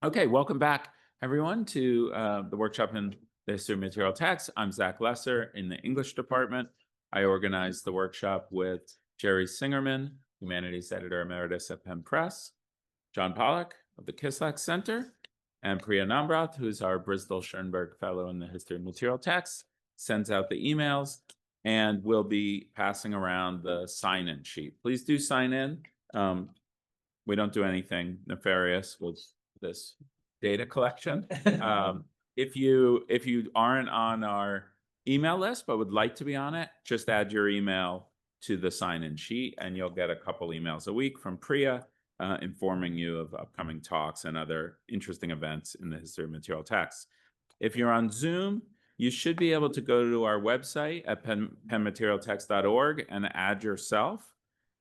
Okay, welcome back, everyone, to the workshop in the History of Material Text. I'm Zach Lesser in the English department. I organized the workshop with Jerry Singerman, Humanities Editor Emeritus at Penn Press, John Pollack of the Kislak Center, and Priya Namrath, who's our Bristol Schoenberg Fellow in the History of Material Text, sends out the emails, and we'll be passing around the sign-in sheet. Please do sign in. We don't do anything nefarious with this data collection. If you aren't on our email list but would like to be on it, just add your email to the sign-in sheet and you'll get a couple emails a week from Priya informing you of upcoming talks and other interesting events in the history of material text. If you're on Zoom, you should be able to go to our website at penmaterialtext.org and add yourself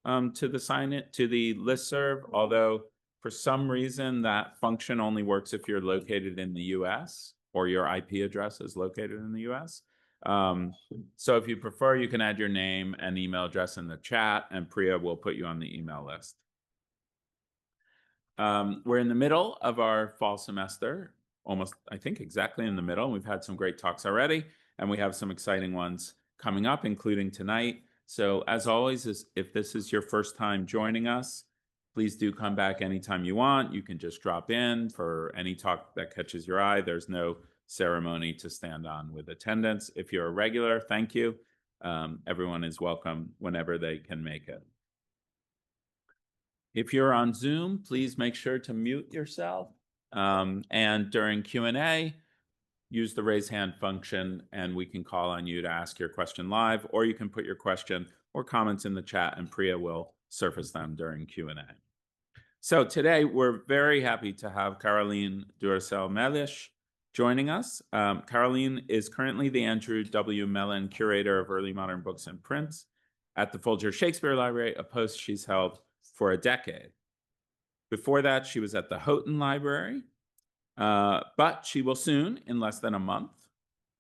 to the listserv, although for some reason that function only works if you're located in the US or your IP address is located in the US. So if you prefer, you can add your name and email address in the chat and Priya will put you on the email list. We're in the middle of our fall semester, almost, I think, exactly in the middle. We've had some great talks already, and we have some exciting ones coming up, including tonight. So as always, if this is your first time joining us, please do come back anytime you want. You can just drop in for any talk that catches your eye. There's no ceremony to stand on with attendance. If you're a regular, thank you. Everyone is welcome whenever they can make it. If you're on Zoom, please make sure to mute yourself. And during Q&A, use the raise hand function and we can call on you to ask your question live, or you can put your question or comments in the chat and Priya will surface them during Q&A. So today we're very happy to have Caroline Duroselle-Melish joining us. Caroline is currently the Andrew W. Mellon Curator of Early Modern Books and Prints at the Folger Shakespeare Library, a post she's held for a decade. Before that, she was at the Houghton Library, but she will soon, in less than a month,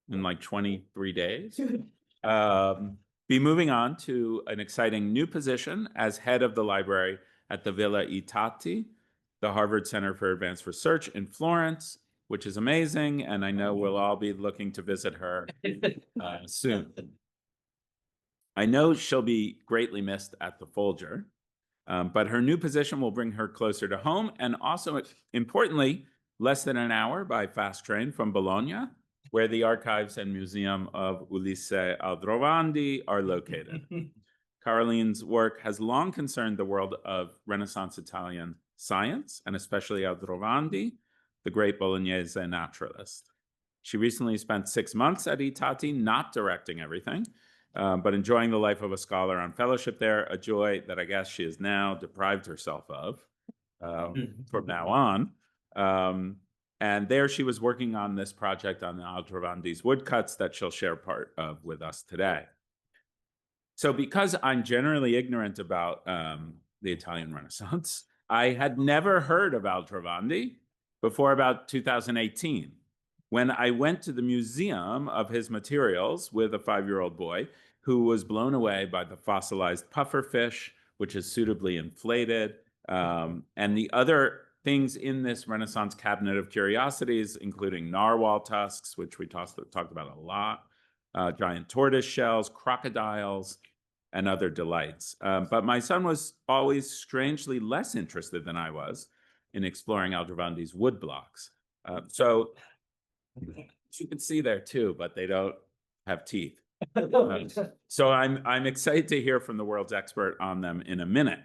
in like 23 days, be moving on to an exciting new position as head of the library at the Villa I Tatti, the Harvard Center for Advanced Research in Florence, which is amazing, and I know we'll all be looking to visit her soon. I know she'll be greatly missed at the Folger, but her new position will bring her closer to home, and also, importantly, less than an hour by fast train from Bologna, where the archives and museum of Ulisse Aldrovandi are located. Caroline's work has long concerned the world of Renaissance Italian science, and especially Aldrovandi, the great Bolognese naturalist. She recently spent 6 months at I Tatti, not directing everything, but enjoying the life of a scholar on fellowship there, a joy that I guess she has now deprived herself of from now on. And there she was working on this project on the Aldrovandi's woodcuts that she'll share part of with us today. So because I'm generally ignorant about the Italian Renaissance, I had never heard of Aldrovandi before about 2018, when I went to the museum of his materials with a 5-year-old boy who was blown away by the fossilized pufferfish, which is suitably inflated, and the other things in this Renaissance cabinet of curiosities, including narwhal tusks, which we talked about a lot, giant tortoise shells, crocodiles, and other delights. But my son was always strangely less interested than I was in exploring Aldrovandi's woodblocks. So you can see there too, but they don't have teeth. So I'm excited to hear from the world's expert on them in a minute.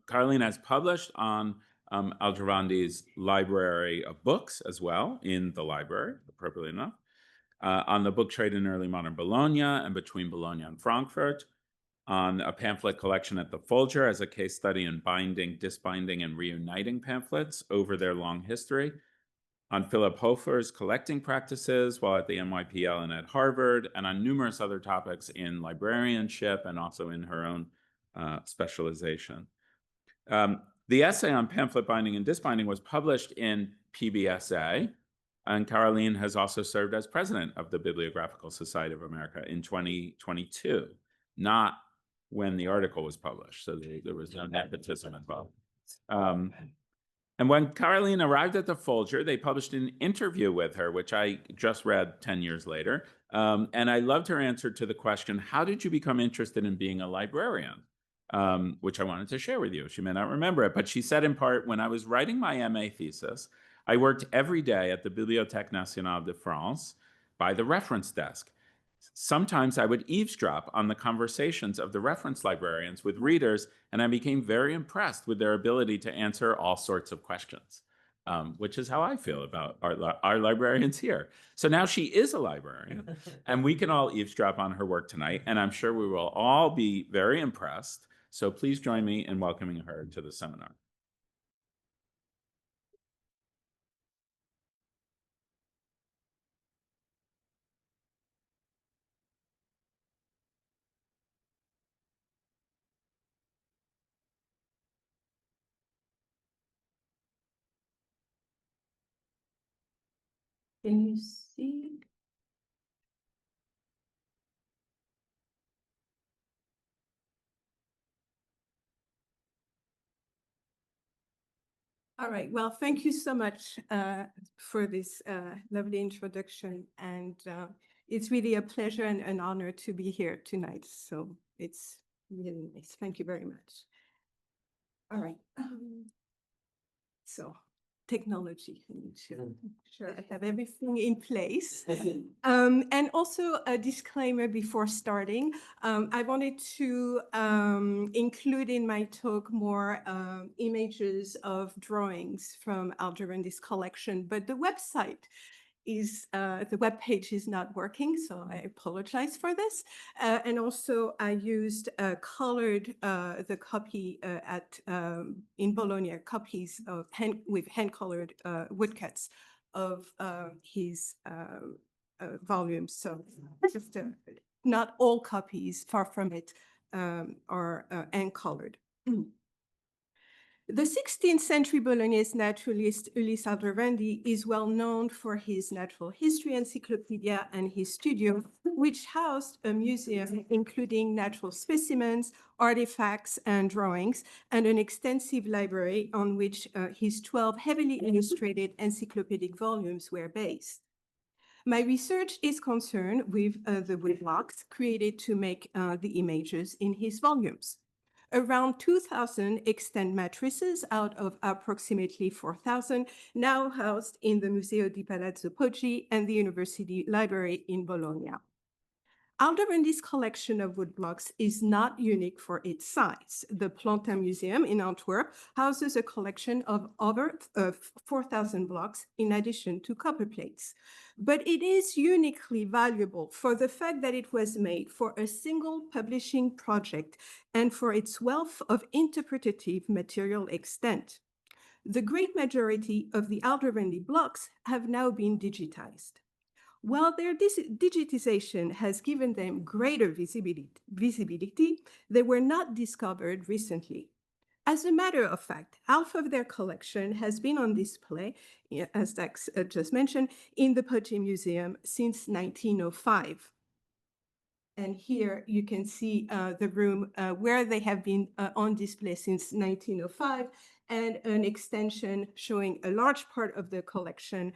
Caroline has published on Aldrovandi's library of books as well in the library, appropriately enough, on the book trade in early modern Bologna and between Bologna and Frankfurt, on a pamphlet collection at the Folger as a case study in binding, disbinding, and reuniting pamphlets over their long history, on Philip Hofer's collecting practices while at the NYPL and at Harvard, and on numerous other topics in librarianship and also in her own specialization. The essay on pamphlet binding and disbinding was published in PBSA, and Caroline has also served as president of the Bibliographical Society of America in 2022, not when the article was published, so there was no nepotism involved. And when Caroline arrived at the Folger, they published an interview with her, which I just read 10 years later. And I loved her answer to the question, how did you become interested in being a librarian? Which I wanted to share with you. She may not remember it, but she said in part, when I was writing my MA thesis, I worked every day at the Bibliothèque Nationale de France by the reference desk. Sometimes I would eavesdrop on the conversations of the reference librarians with readers, and I became very impressed with their ability to answer all sorts of questions, which is how I feel about our librarians here. So now she is a librarian, and we can all eavesdrop on her work tonight, and I'm sure we will all be very impressed. So please join me in welcoming her to the seminar. Can you see? All right. Well, thank you so much for this lovely introduction. And it's really a pleasure and an honor to be here tonight. So it's really nice. Thank you very much. All right. So technology, I need to sure I have everything in place. And also a disclaimer before starting. I wanted to include in my talk more images of drawings from Aldrovandi's collection, but the website is the web page is not working, so I apologize for this. And also, I used colored the copy in Bologna, copies of with hand-colored woodcuts of his volumes. So just not all copies, far from it, are hand-colored. The 16th century Bolognese naturalist Ulisse Aldrovandi is well known for his natural history encyclopedia and his studio, which housed a museum including natural specimens, artifacts, and drawings, and an extensive library on which his 12 heavily illustrated encyclopedic volumes were based. My research is concerned with the woodblocks created to make the images in his volumes. Around 2,000 extant matrices out of approximately 4,000 now housed in the Museo di Palazzo Poggi and the University Library in Bologna. Aldrovandi's collection of woodblocks is not unique for its size. The Plantin Museum in Antwerp houses a collection of over 4,000 blocks in addition to copper plates. But it is uniquely valuable for the fact that it was made for a single publishing project and for its wealth of interpretative material extent. The great majority of the Aldrovandi blocks have now been digitized. While their digitization has given them greater visibility, they were not discovered recently. As a matter of fact, half of their collection has been on display, as Dax just mentioned, in the Poggi Museum since 1905. And here you can see the room where they have been on display since 1905, and an extension showing a large part of the collection,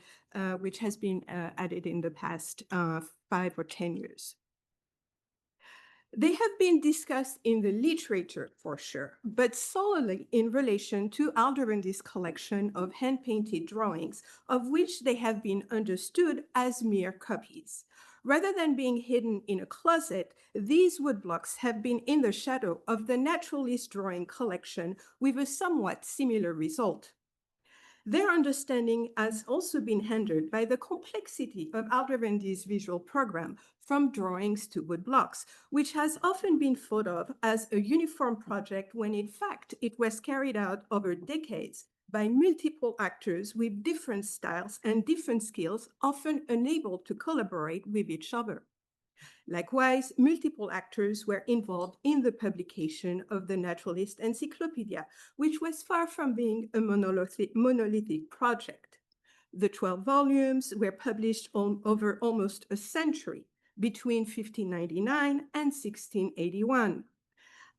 which has been added in the past 5 or 10 years. They have been discussed in the literature for sure, but solely in relation to Aldrovandi's collection of hand-painted drawings, of which they have been understood as mere copies. Rather than being hidden in a closet, these woodblocks have been in the shadow of the naturalist drawing collection with a somewhat similar result. Their understanding has also been hindered by the complexity of Aldrovandi's visual program, from drawings to woodblocks, which has often been thought of as a uniform project when in fact it was carried out over decades by multiple actors with different styles and different skills, often unable to collaborate with each other. Likewise, multiple actors were involved in the publication of the Naturalist Encyclopedia, which was far from being a monolithic project. The 12 volumes were published over almost a century, between 1599 and 1681.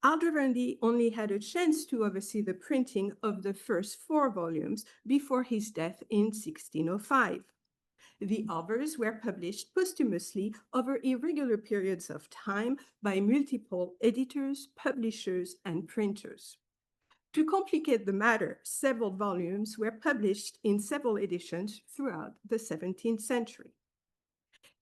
Aldrovandi only had a chance to oversee the printing of the first 4 volumes before his death in 1605. The others were published posthumously over irregular periods of time by multiple editors, publishers, and printers. To complicate the matter, several volumes were published in several editions throughout the 17th century.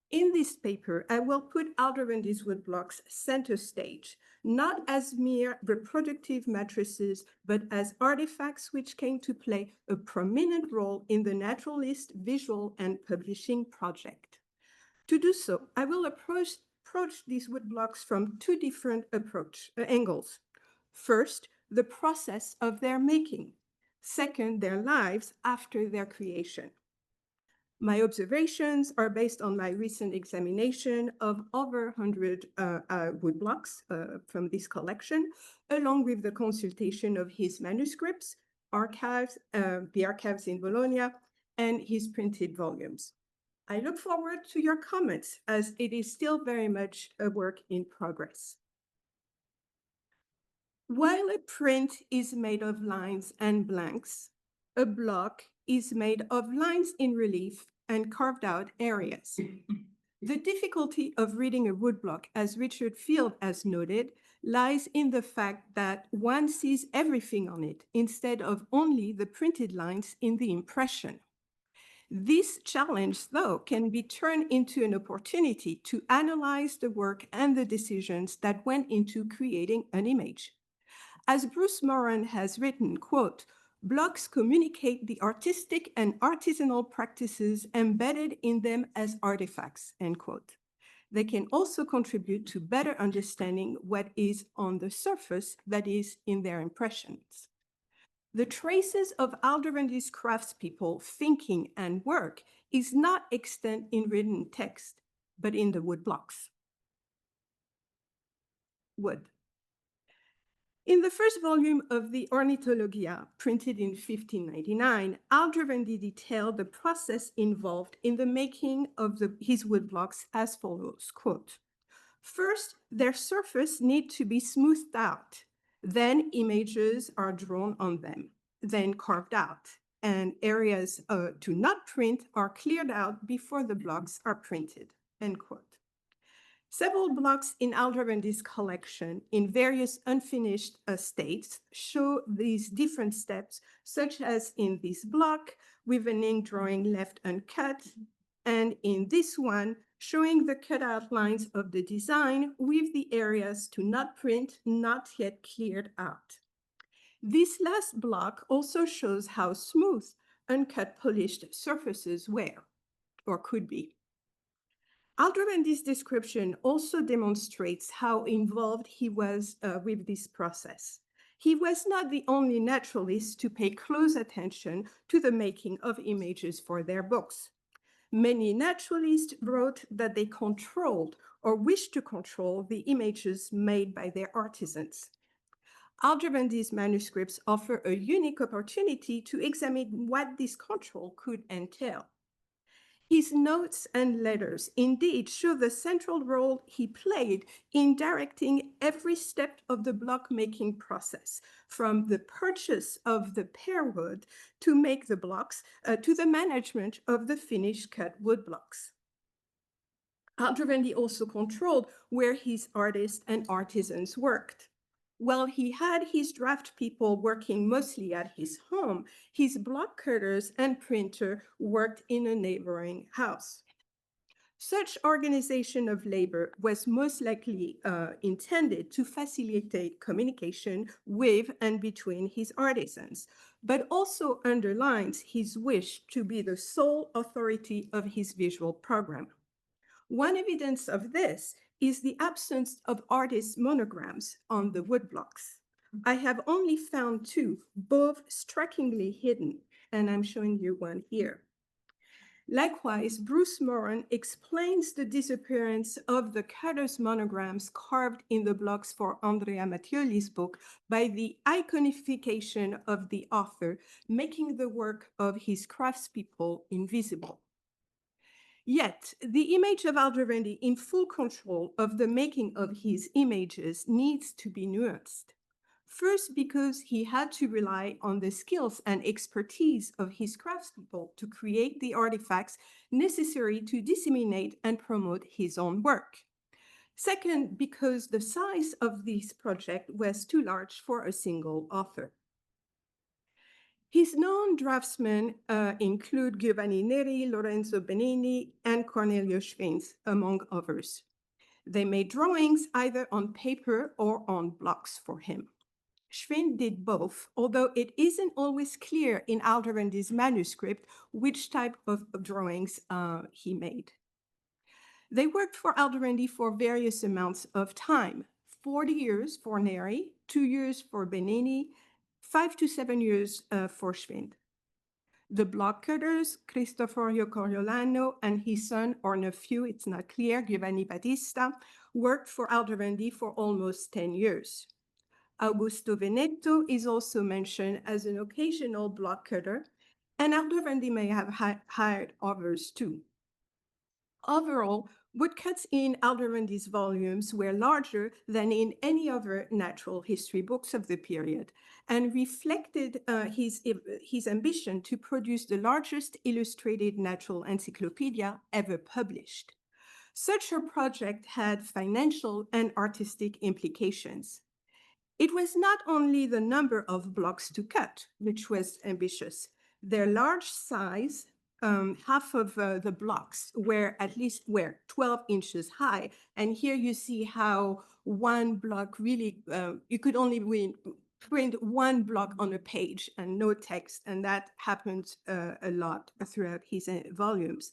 In this paper, I will put Aldrovandi's woodblocks center stage, not as mere reproductive matrices, but as artifacts which came to play a prominent role in the naturalist visual and publishing project. To do so, I will approach these woodblocks from 2 different angles. First, the process of their making. Second, their lives after their creation. My observations are based on my recent examination of over 100 woodblocks from this collection, along with the consultation of his manuscripts, archives, the archives in Bologna, and his printed volumes. I look forward to your comments, as it is still very much a work in progress. While a print is made of lines and blanks, a block is made of lines in relief and carved out areas. The difficulty of reading a woodblock, as Richard Field has noted, lies in the fact that one sees everything on it instead of only the printed lines in the impression. This challenge, though, can be turned into an opportunity to analyze the work and the decisions that went into creating an image. As Bruce Moran has written, quote, "Blocks communicate the artistic and artisanal practices embedded in them as artifacts," end quote. They can also contribute to better understanding what is on the surface, that is, in their impressions. The traces of Aldrovandi's craftspeople thinking and work is not extant in written text, but in the woodblocks. Wood. In the first volume of the Ornithologia, printed in 1599, Aldrovandi detailed the process involved in the making of his woodblocks as follows, quote, "First, their surface need to be smoothed out. Then images are drawn on them, then carved out, and areas to not print are cleared out before the blocks are printed," end quote. Several blocks in Aldrovandi's collection in various unfinished states show these different steps, such as in this block with an ink drawing left uncut, and in this one showing the cutout lines of the design with the areas to not print not yet cleared out. This last block also shows how smooth uncut polished surfaces were or could be. Aldrovandi's description also demonstrates how involved he was with this process. He was not the only naturalist to pay close attention to the making of images for their books. Many naturalists wrote that they controlled or wished to control the images made by their artisans. Aldrovandi's manuscripts offer a unique opportunity to examine what this control could entail. His notes and letters indeed show the central role he played in directing every step of the block-making process, from the purchase of the pear wood to make the blocks to the management of the finished cut wood blocks. Aldrovandi also controlled where his artists and artisans worked. While he had his draft people working mostly at his home, his block cutters and printer worked in a neighboring house. Such organization of labor was most likely intended to facilitate communication with and between his artisans, but also underlines his wish to be the sole authority of his visual program. One evidence of this is the absence of artist monograms on the woodblocks. I have only found 2, both strikingly hidden, and I'm showing you one here. Likewise, Bruce Moran explains the disappearance of the cutter's monograms carved in the blocks for Andrea Mattioli's book by the iconification of the author, making the work of his craftspeople invisible. Yet, the image of Aldrovandi in full control of the making of his images needs to be nuanced. First, because he had to rely on the skills and expertise of his craftspeople to create the artifacts necessary to disseminate and promote his own work. Second, because the size of this project was too large for a single author. His known draftsmen include Giovanni Neri, Lorenzo Benini, and Cornelio Schwinz, among others. They made drawings either on paper or on blocks for him. Schwinn did both, although it isn't always clear in Aldrovandi's manuscript which type of drawings he made. They worked for Aldrovandi for various amounts of time, 40 years for Neri, 2 years for Benini, 5 to 7 years for Schwinn. The block cutters, Cristoforio Coriolano and his son or nephew, it's not clear, Giovanni Battista, worked for Aldrovandi for almost 10 years. Augusto Veneto is also mentioned as an occasional block cutter, and Aldrovandi may have hired others too. Overall, woodcuts in Aldrovandi's volumes were larger than in any other natural history books of the period and reflected his ambition to produce the largest illustrated natural encyclopedia ever published. Such a project had financial and artistic implications. It was not only the number of blocks to cut, which was ambitious. Their large size, half of the blocks were 12 inches high. And here you see how one block really, you could only print one block on a page and no text. And that happened a lot throughout his volumes.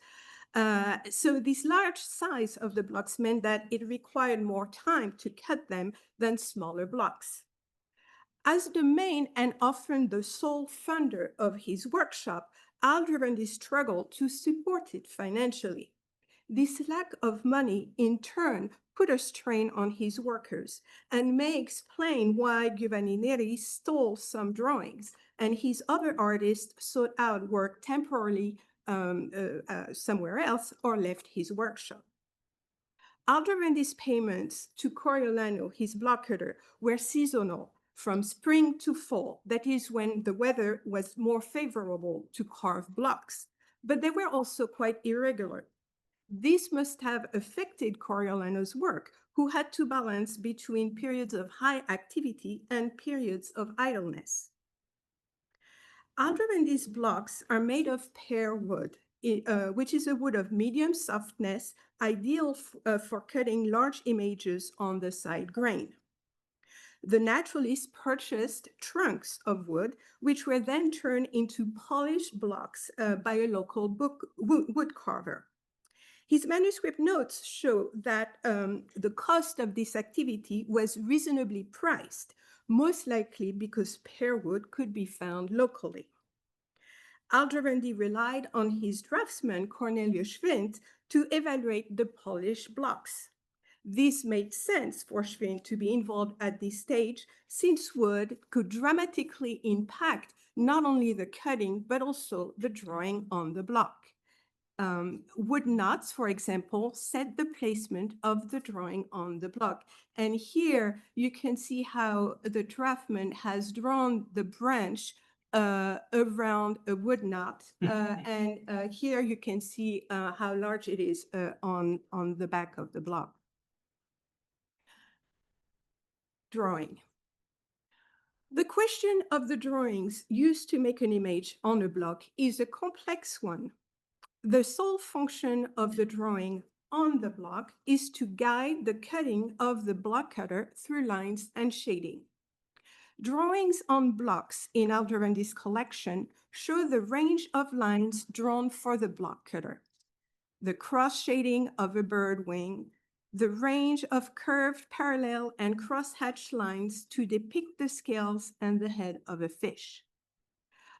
So this large size of the blocks meant that it required more time to cut them than smaller blocks. As the main and often the sole funder of his workshop, Aldrovandi struggled to support it financially. This lack of money, in turn, put a strain on his workers and may explain why Giovanni Neri stole some drawings and his other artists sought out work temporarily somewhere else or left his workshop. Aldrovandi's payments to Coriolano, his block cutter, were seasonal, from spring to fall, that is when the weather was more favorable to carve blocks, but they were also quite irregular. This must have affected Coriolano's work, who had to balance between periods of high activity and periods of idleness. Aldrovandi's blocks are made of pear wood, which is a wood of medium softness, ideal for cutting large images on the side grain. The naturalist purchased trunks of wood, which were then turned into polished blocks by a local wood carver. His manuscript notes show that the cost of this activity was reasonably priced, most likely because pear wood could be found locally. Aldrovandi relied on his draftsman Cornelio Schwinz to evaluate the polished blocks. This made sense for Schwinn to be involved at this stage, since wood could dramatically impact not only the cutting, but also the drawing on the block. Wood knots, for example, set the placement of the drawing on the block. And here you can see how the draftsman has drawn the branch around a wood knot. And here you can see how large it is on the back of the block. Drawing. The question of the drawings used to make an image on a block is a complex one. The sole function of the drawing on the block is to guide the cutting of the block cutter through lines and shading. Drawings on blocks in Aldrovandi's collection show the range of lines drawn for the block cutter, the cross shading of a bird wing, the range of curved parallel and cross-hatched lines to depict the scales and the head of a fish.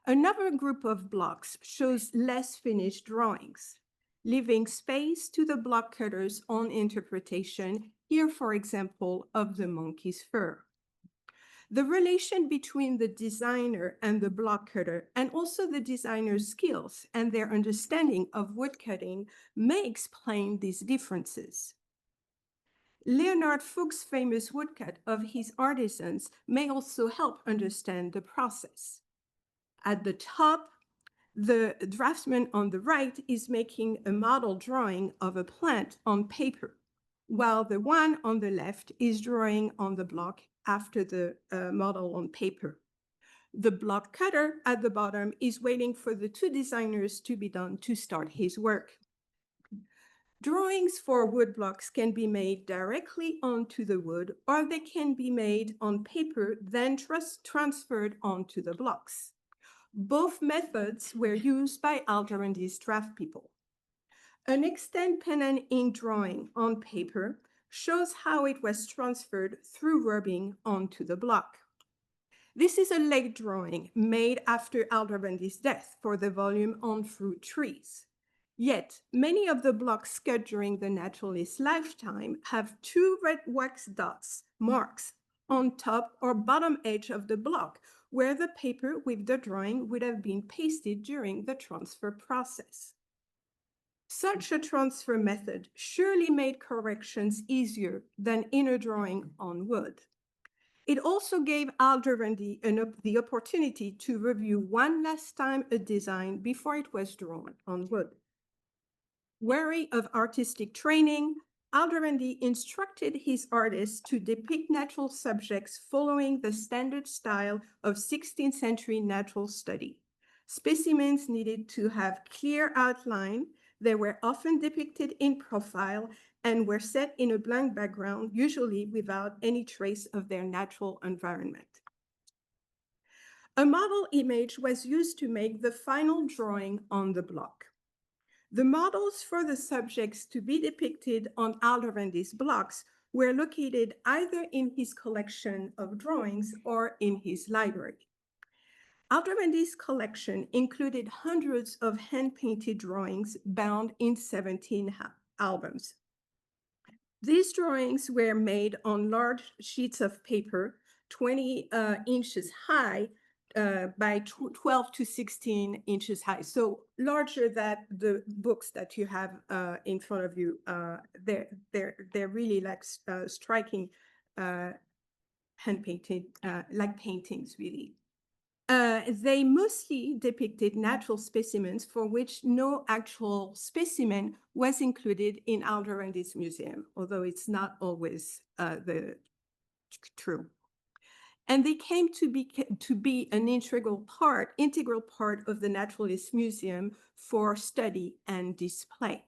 Another group of blocks shows less finished drawings, leaving space to the block cutter's own interpretation, here, for example, of the monkey's fur. The relation between the designer and the block cutter, and also the designer's skills and their understanding of woodcutting, may explain these differences. Leonard Fuchs' famous woodcut of his artisans may also help understand the process. At the top, the draftsman on the right is making a model drawing of a plant on paper, while the one on the left is drawing on the block after the model on paper. The block cutter at the bottom is waiting for the two designers to be done to start his work. Drawings for woodblocks can be made directly onto the wood, or they can be made on paper, then transferred onto the blocks. Both methods were used by Aldrovandi's draft people. An extant pen and ink drawing on paper shows how it was transferred through rubbing onto the block. This is a late drawing made after Aldrovandi's death for the volume on fruit trees. Yet, many of the blocks cut during the naturalist's lifetime have two red wax dots, marks, on top or bottom edge of the block, where the paper with the drawing would have been pasted during the transfer process. Such a transfer method surely made corrections easier than in a drawing on wood. It also gave Aldrovandi the opportunity to review one last time a design before it was drawn on wood. Wary of artistic training, Aldrovandi instructed his artists to depict natural subjects following the standard style of 16th century natural study. Specimens needed to have clear outline. They were often depicted in profile and were set in a blank background, usually without any trace of their natural environment. A model image was used to make the final drawing on the block. The models for the subjects to be depicted on Aldrovandi's blocks were located either in his collection of drawings or in his library. Aldrovandi's collection included hundreds of hand-painted drawings bound in 17 albums. These drawings were made on large sheets of paper, 20 inches high, by 12 to 16 inches high. So larger than the books that you have in front of you. They're really like striking hand-painted, like paintings really. They mostly depicted natural specimens for which no actual specimen was included in Aldrovandi's museum, although it's not always true. And they came to be an integral part of the Naturalist Museum for study and display.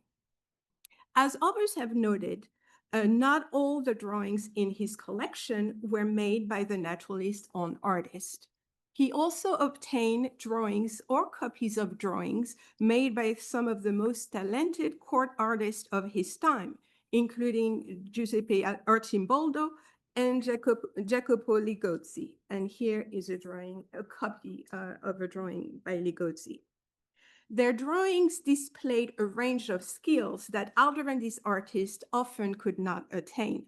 As others have noted, not all the drawings in his collection were made by the naturalist's own artist. He also obtained drawings or copies of drawings made by some of the most talented court artists of his time, including Giuseppe Arcimboldo and Jacopo Ligozzi. And here is a copy of a drawing by Ligozzi. Their drawings displayed a range of skills that Aldrovandi's artists often could not attain.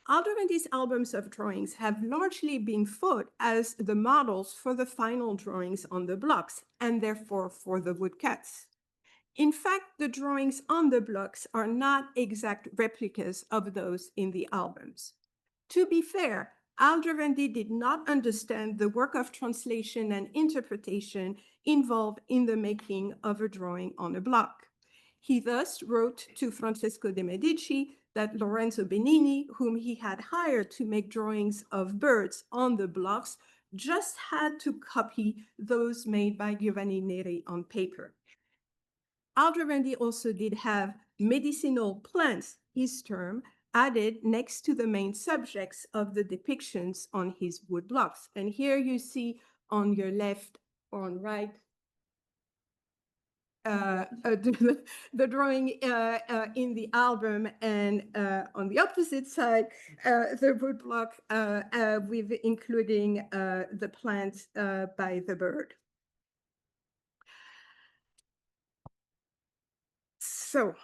Aldrovandi's albums of drawings have largely been thought as the models for the final drawings on the blocks, and therefore for the woodcuts. In fact, the drawings on the blocks are not exact replicas of those in the albums. To be fair, Aldrovandi did not understand the work of translation and interpretation involved in the making of a drawing on a block. He thus wrote to Francesco de' Medici that Lorenzo Benini, whom he had hired to make drawings of birds on the blocks, just had to copy those made by Giovanni Neri on paper. Aldrovandi also did have medicinal plants, his term, added next to the main subjects of the depictions on his wood blocks. And here you see on your left or on right, the drawing in the album, and on the opposite side, the woodblock with including the plant by the bird. So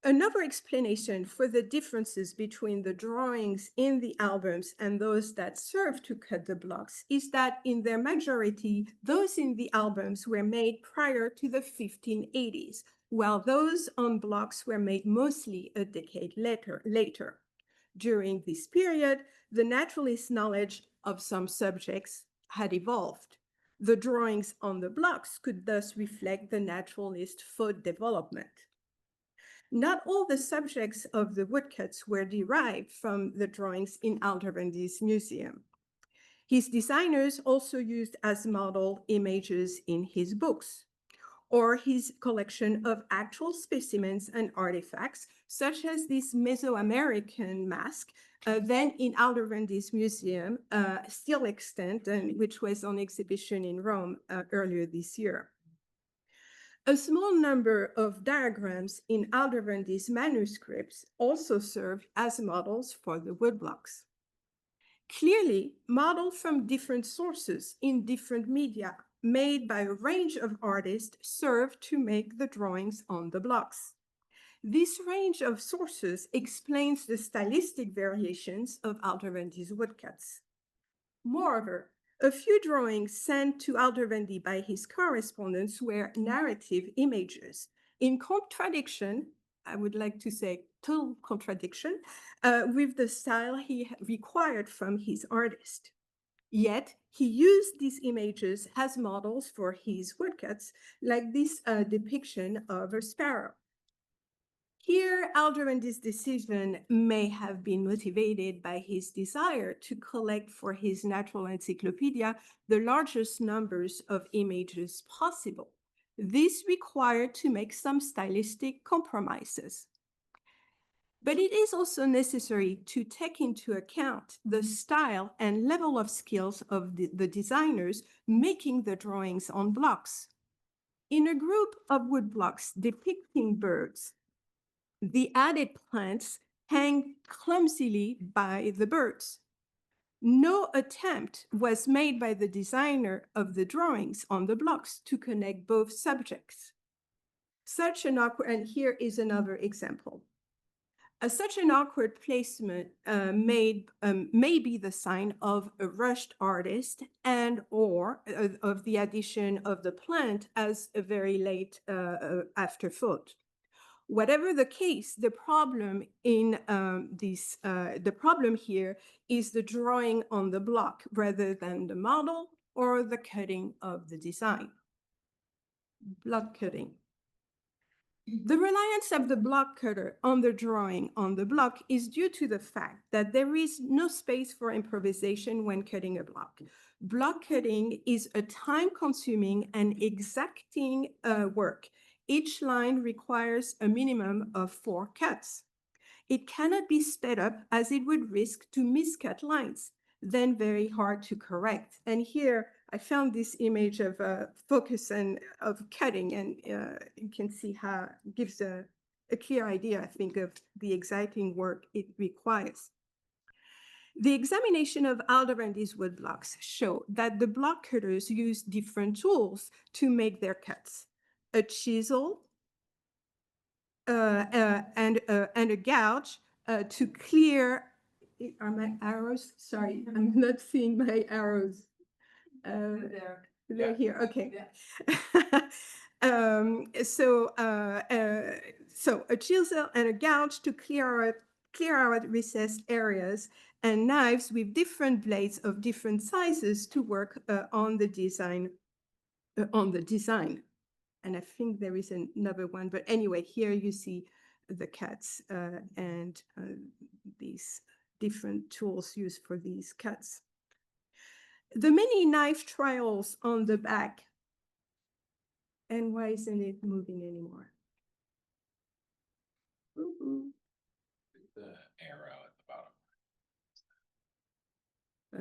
Another explanation for the differences between the drawings in the albums and those that serve to cut the blocks is that in their majority, those in the albums were made prior to the 1580s, while those on blocks were made mostly a decade later. During this period, the naturalist knowledge of some subjects had evolved. The drawings on the blocks could thus reflect the naturalist thought development. Not all the subjects of the woodcuts were derived from the drawings in Aldrovandi's museum. His designers also used as model images in his books, or his collection of actual specimens and artifacts, such as this Mesoamerican mask, then in Aldrovandi's museum, still extant, and which was on exhibition in Rome earlier this year. A small number of diagrams in Aldrovandi's manuscripts also served as models for the woodblocks. Clearly, models from different sources in different media made by a range of artists served to make the drawings on the blocks. This range of sources explains the stylistic variations of Aldrovandi's woodcuts. Moreover, a few drawings sent to Aldrovandi by his correspondents were narrative images, in contradiction, I would like to say total contradiction, with the style he required from his artist. Yet, he used these images as models for his woodcuts, like this depiction of a sparrow. Here, Aldrovandi's decision may have been motivated by his desire to collect for his natural encyclopedia the largest numbers of images possible. This required to make some stylistic compromises. But it is also necessary to take into account the style and level of skills of the designers making the drawings on blocks. In a group of woodblocks depicting birds, the added plants hang clumsily by the birds. No attempt was made by the designer of the drawings on the blocks to connect both subjects. And here is another example. Such an awkward placement may be the sign of a rushed artist and or of the addition of the plant as a very late afterthought. Whatever the case, the problem here is the drawing on the block rather than the model or the cutting of the design. Block cutting. The reliance of the block cutter on the drawing on the block is due to the fact that there is no space for improvisation when cutting a block. Block cutting is a time-consuming and exacting work. Each line requires a minimum of 4 cuts. It cannot be sped up as it would risk to miscut lines, then very hard to correct. And here I found this image of focus and of cutting, and you can see how it gives a clear idea, I think, of the exacting work it requires. The examination of Aldrovandi's woodblocks show that the block cutters use different tools to make their cuts. A chisel and a gouge to clear. Are my arrows? Sorry, I'm not seeing my arrows. They're here. Okay. Yeah. So a chisel and a gouge to clear out recessed areas, and knives with different blades of different sizes to work on the design. And I think there is another one, but anyway, here you see the cuts and these different tools used for these cuts. The many knife trials on the back. And why isn't it moving anymore? The arrow at the bottom.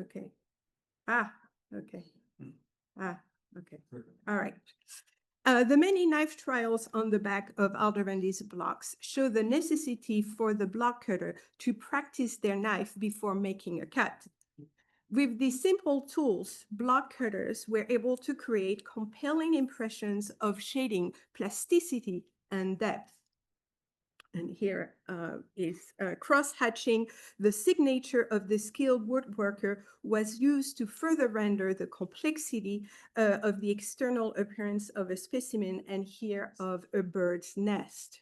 Okay. Okay. Okay. All right. The many knife trials on the back of Aldrovandi's blocks show the necessity for the block cutter to practice their knife before making a cut. With these simple tools, block cutters were able to create compelling impressions of shading, plasticity, and depth. And here is cross-hatching. The signature of the skilled woodworker was used to further render the complexity of the external appearance of a specimen, and here of a bird's nest.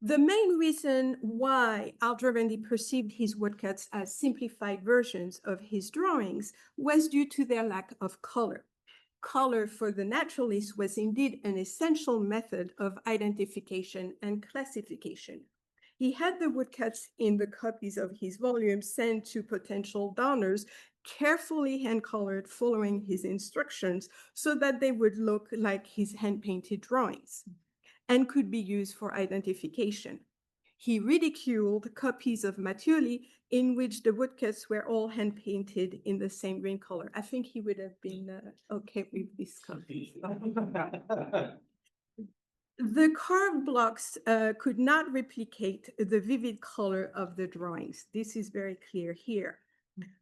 The main reason why Aldrovandi perceived his woodcuts as simplified versions of his drawings was due to their lack of color. Color for the naturalist was indeed an essential method of identification and classification. He had the woodcuts in the copies of his volumes sent to potential donors, carefully hand-colored following his instructions so that they would look like his hand-painted drawings and could be used for identification. He ridiculed copies of Mattioli in which the woodcuts were all hand-painted in the same green color. I think he would have been okay with this copy. The carved blocks could not replicate the vivid color of the drawings. This is very clear here.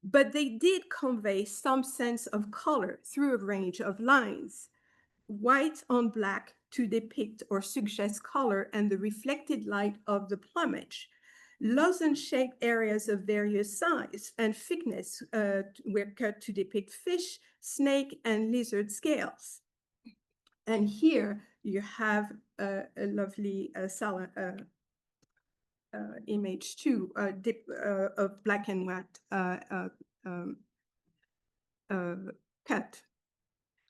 But they did convey some sense of color through a range of lines, white on black to depict or suggest color and the reflected light of the plumage. Lozenge-shaped areas of various size and thickness were cut to depict fish, snake, and lizard scales. And here you have a lovely image too, of black and white cut.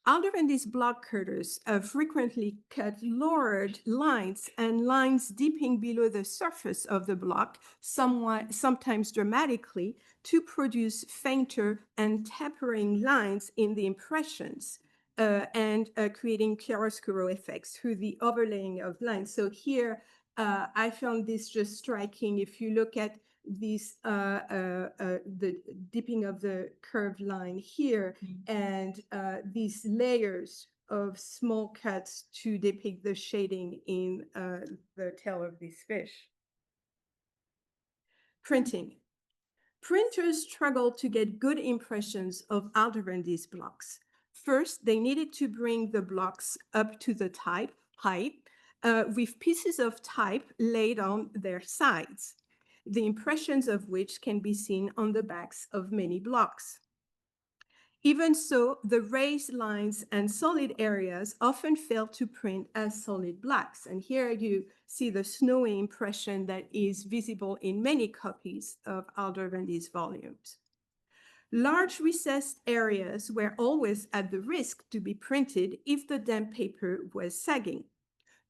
Aldrovandi's block cutters frequently cut lowered lines and lines dipping below the surface of the block, sometimes dramatically, to produce fainter and tapering lines in the impressions and creating chiaroscuro effects through the overlaying of lines. So here, I found this just striking. If you look at this, the dipping of the curved line here and these layers of small cuts to depict the shading in the tail of this fish. Printing. Printers struggled to get good impressions of Aldrovandi's blocks. First, they needed to bring the blocks up to the height with pieces of type laid on their sides, the impressions of which can be seen on the backs of many blocks. Even so, the raised lines and solid areas often failed to print as solid blacks. And here you see the snowy impression that is visible in many copies of Aldrovandi's volumes. Large recessed areas were always at the risk to be printed if the damp paper was sagging.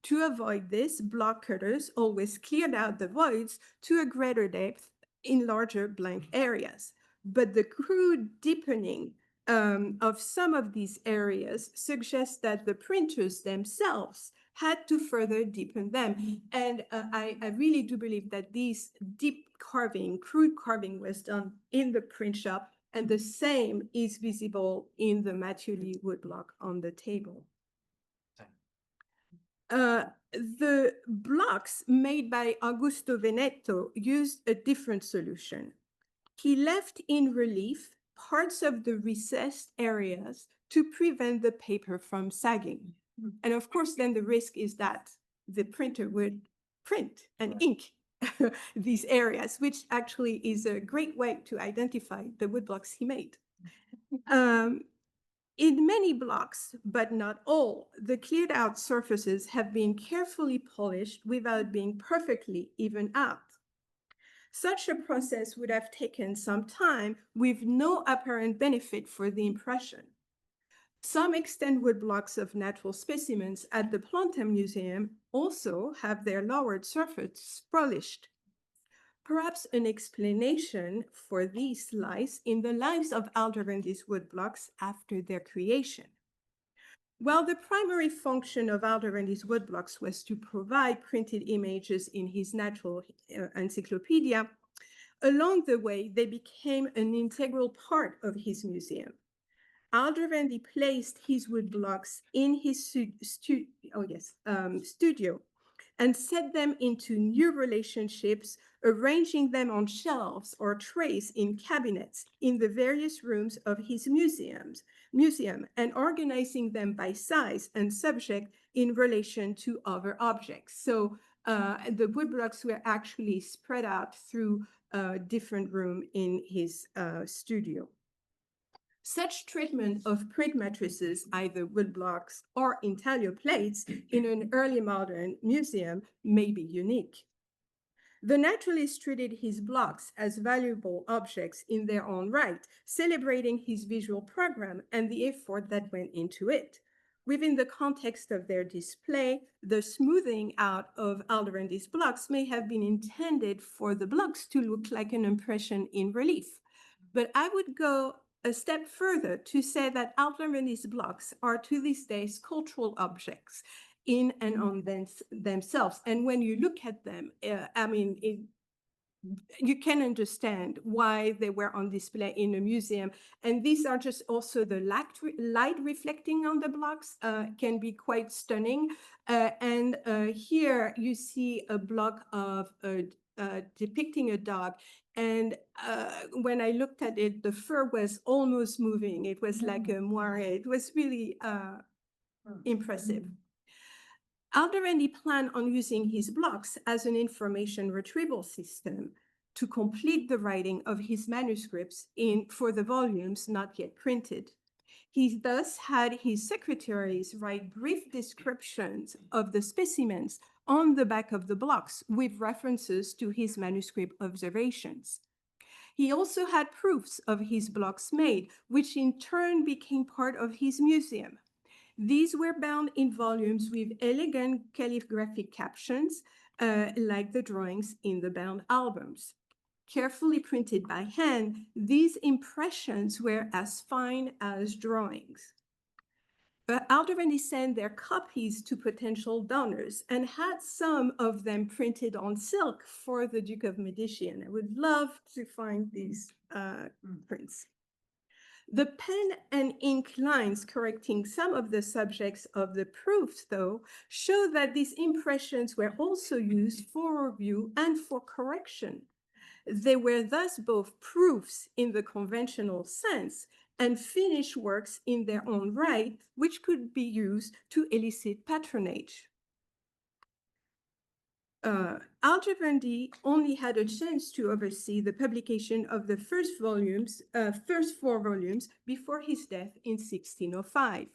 To avoid this, block cutters always cleared out the voids to a greater depth in larger blank areas. But the crude deepening of some of these areas suggests that the printers themselves had to further deepen them. And I really do believe that this deep carving, crude carving was done in the print shop, and the same is visible in the Mattioli woodblock on the table. The blocks made by Augusto Veneto used a different solution. He left in relief parts of the recessed areas to prevent the paper from sagging. And of course, then the risk is that the printer would print and ink these areas, which actually is a great way to identify the woodblocks he made. In many blocks, but not all, the cleared out surfaces have been carefully polished without being perfectly evened out. Such a process would have taken some time with no apparent benefit for the impression. Some extant woodblocks of natural specimens at the Plantin Museum also have their lowered surface polished. Perhaps an explanation for these lies in the lives of Aldrovandi's woodblocks after their creation. While the primary function of Aldrovandi's woodblocks was to provide printed images in his natural encyclopedia, along the way, they became an integral part of his museum. Aldrovandi placed his woodblocks in his studio and set them into new relationships, arranging them on shelves or trays in cabinets in the various rooms of his museum and organizing them by size and subject in relation to other objects. So The woodblocks were actually spread out through different rooms in his studio. Such treatment of print matrices, either woodblocks or intaglio plates, in an early modern museum may be unique. The naturalist treated his blocks as valuable objects in their own right, celebrating his visual program and the effort that went into it. Within the context of their display, the smoothing out of Aldrovandi's blocks may have been intended for the blocks to look like an impression in relief. But I would go a step further to say that Aldrovandi's blocks are to this day sculptural objects in and on themselves. And when you look at them, you can understand why they were on display in a museum. And these are just also the light reflecting on the blocks can be quite stunning. And here you see a block of depicting a dog. And when I looked at it, the fur was almost moving. It was like a moire. It was really impressive. Aldrovandi planned on using his blocks as an information retrieval system to complete the writing of his manuscripts for the volumes not yet printed. He thus had his secretaries write brief descriptions of the specimens on the back of the blocks with references to his manuscript observations. He also had proofs of his blocks made, which in turn became part of his museum. These were bound in volumes with elegant calligraphic captions, like the drawings in the bound albums. Carefully printed by hand, these impressions were as fine as drawings. But Aldrovandi sent their copies to potential donors and had some of them printed on silk for the Duke of Medici, and I would love to find these prints. The pen and ink lines correcting some of the subjects of the proofs, though, show that these impressions were also used for review and for correction. They were thus both proofs in the conventional sense and finished works in their own right, which could be used to elicit patronage. Aldrovandi only had a chance to oversee the publication of the first 4 volumes before his death in 1605.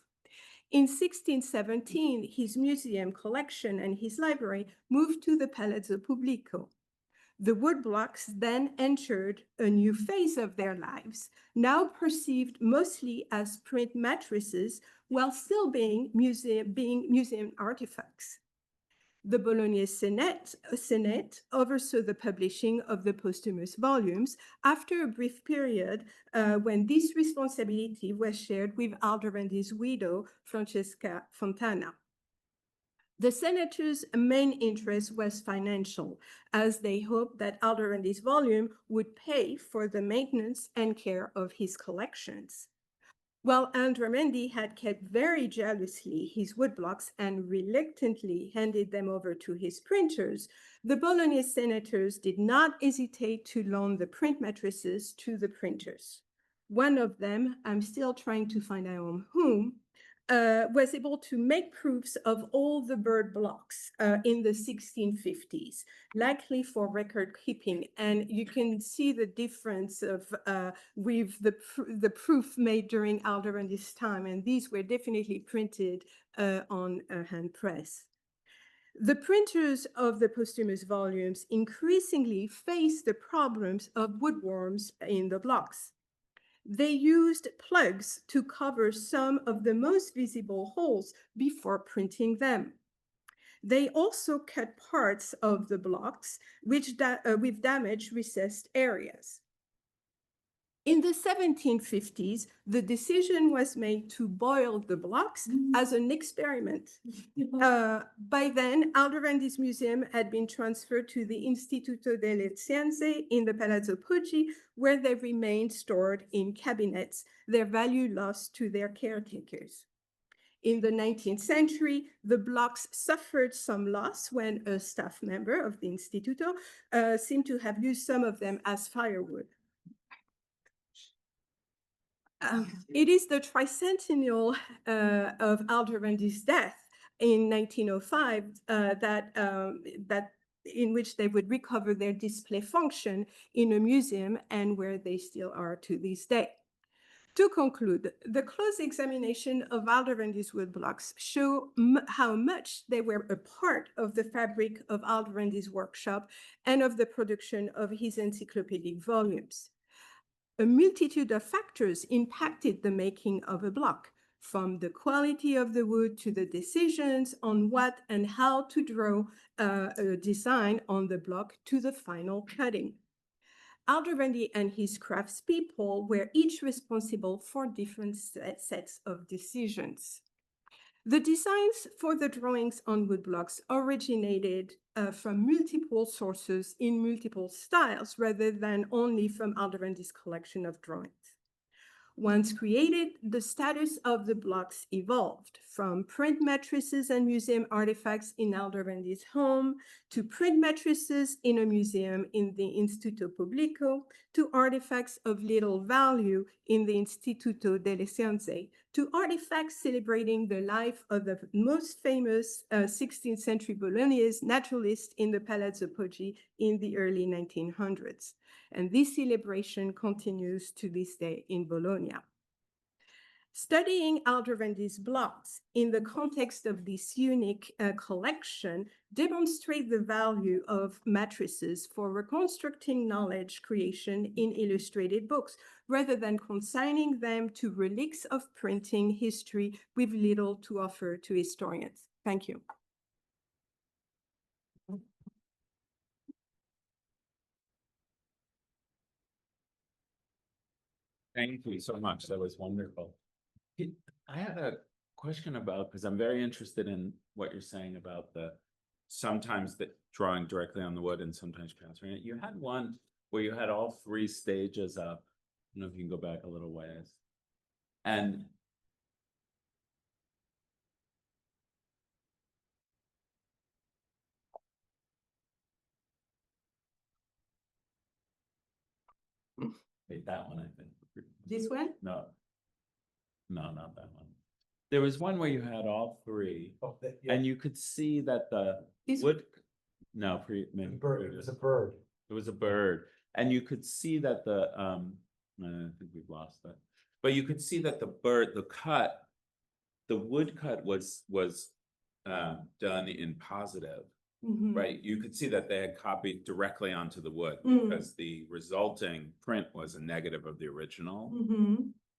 In 1617, his museum collection and his library moved to the Palazzo Pubblico. The woodblocks then entered a new phase of their lives, now perceived mostly as print matrices while still being museum artifacts. The Bolognese Senate oversaw the publishing of the posthumous volumes after a brief period when this responsibility was shared with Aldrovandi's widow, Francesca Fontana. The senators' main interest was financial, as they hoped that Aldrovandi's volume would pay for the maintenance and care of his collections. While Aldrovandi had kept very jealously his woodblocks and reluctantly handed them over to his printers, the Bolognese senators did not hesitate to loan the print matrices to the printers. One of them, I'm still trying to find out on whom, was able to make proofs of all the bird blocks in the 1650s, likely for record keeping. And you can see the difference of with the proof made during Aldrovandi's time. And these were definitely printed on a hand press. The printers of the posthumous volumes increasingly faced the problems of woodworms in the blocks. They used plugs to cover some of the most visible holes before printing them. They also cut parts of the blocks with damaged recessed areas. In the 1750s, the decision was made to boil the blocks as an experiment. By then, Aldrovandi's museum had been transferred to the Istituto delle Scienze in the Palazzo Poggi, where they remained stored in cabinets, their value lost to their caretakers. In the 19th century, the blocks suffered some loss when a staff member of the Instituto seemed to have used some of them as firewood. It is the tricentennial of Aldrovandi's death in 1905 in which they would recover their display function in a museum and where they still are to this day. To conclude, the close examination of Aldrovandi's woodblocks show how much they were a part of the fabric of Aldrovandi's workshop and of the production of his encyclopedic volumes. A multitude of factors impacted the making of a block, from the quality of the wood to the decisions on what and how to draw a design on the block to the final cutting. Aldrovandi and his craftspeople were each responsible for different sets of decisions. The designs for the drawings on woodblocks originated from multiple sources in multiple styles rather than only from Aldrovandi's collection of drawings. Once created, the status of the blocks evolved from print matrices and museum artifacts in Aldrovandi's home to print matrices in a museum in the Instituto Pubblico to artifacts of little value in the Istituto delle Scienze to artifacts celebrating the life of the most famous 16th century Bolognese naturalist in the Palazzo Poggi in the early 1900s. And this celebration continues to this day in Bologna. Studying Aldrovandi's blocks in the context of this unique collection demonstrate the value of matrices for reconstructing knowledge creation in illustrated books, rather than consigning them to relics of printing history with little to offer to historians. Thank you. Thank you so much. That was wonderful. I had a question about, because I'm very interested in what you're saying about sometimes the drawing directly on the wood and sometimes transferring it. You had one where you had all three stages up. I don't know if you can go back a little ways. And wait, that one, I think. This one? No, not that one. There was one where you had all three, and you could see that the wood. No, maybe It was a bird. It was a bird, and you could see that I think we've lost that. But you could see that the wood cut was done in positive, right? You could see that they had copied directly onto the wood because the resulting print was a negative of the original.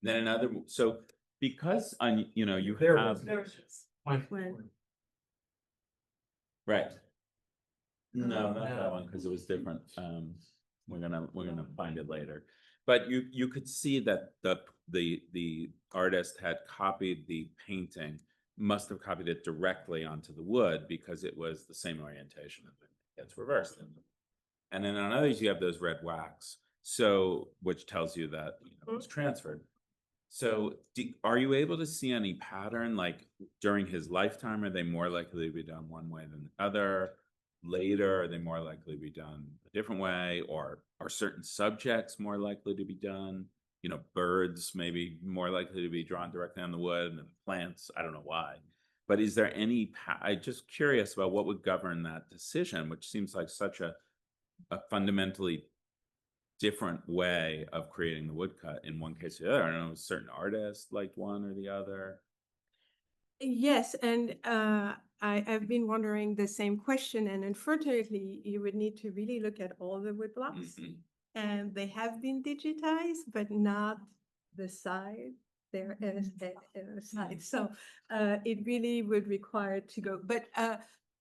Then so because you have right. No, not that one, because it was different. We're gonna find it later. But you could see that the artist had copied the painting, must have copied it directly onto the wood because it was the same orientation. It's reversed. And then on others you have those red wax, which tells you that it was transferred. So are you able to see any pattern, like during his lifetime? Are they more likely to be done one way than the other? Later, are they more likely to be done a different way? Or are certain subjects more likely to be done? Birds maybe more likely to be drawn directly on the wood, and plants, I don't know why. But is there I'm just curious about what would govern that decision, which seems like such a fundamentally different way of creating the woodcut in one case or the other. I don't know, a certain artist liked one or the other. Yes, and I've been wondering the same question, and unfortunately, you would need to really look at all the woodblocks, and they have been digitized, but not the side. There is a side, so it really would require to go. But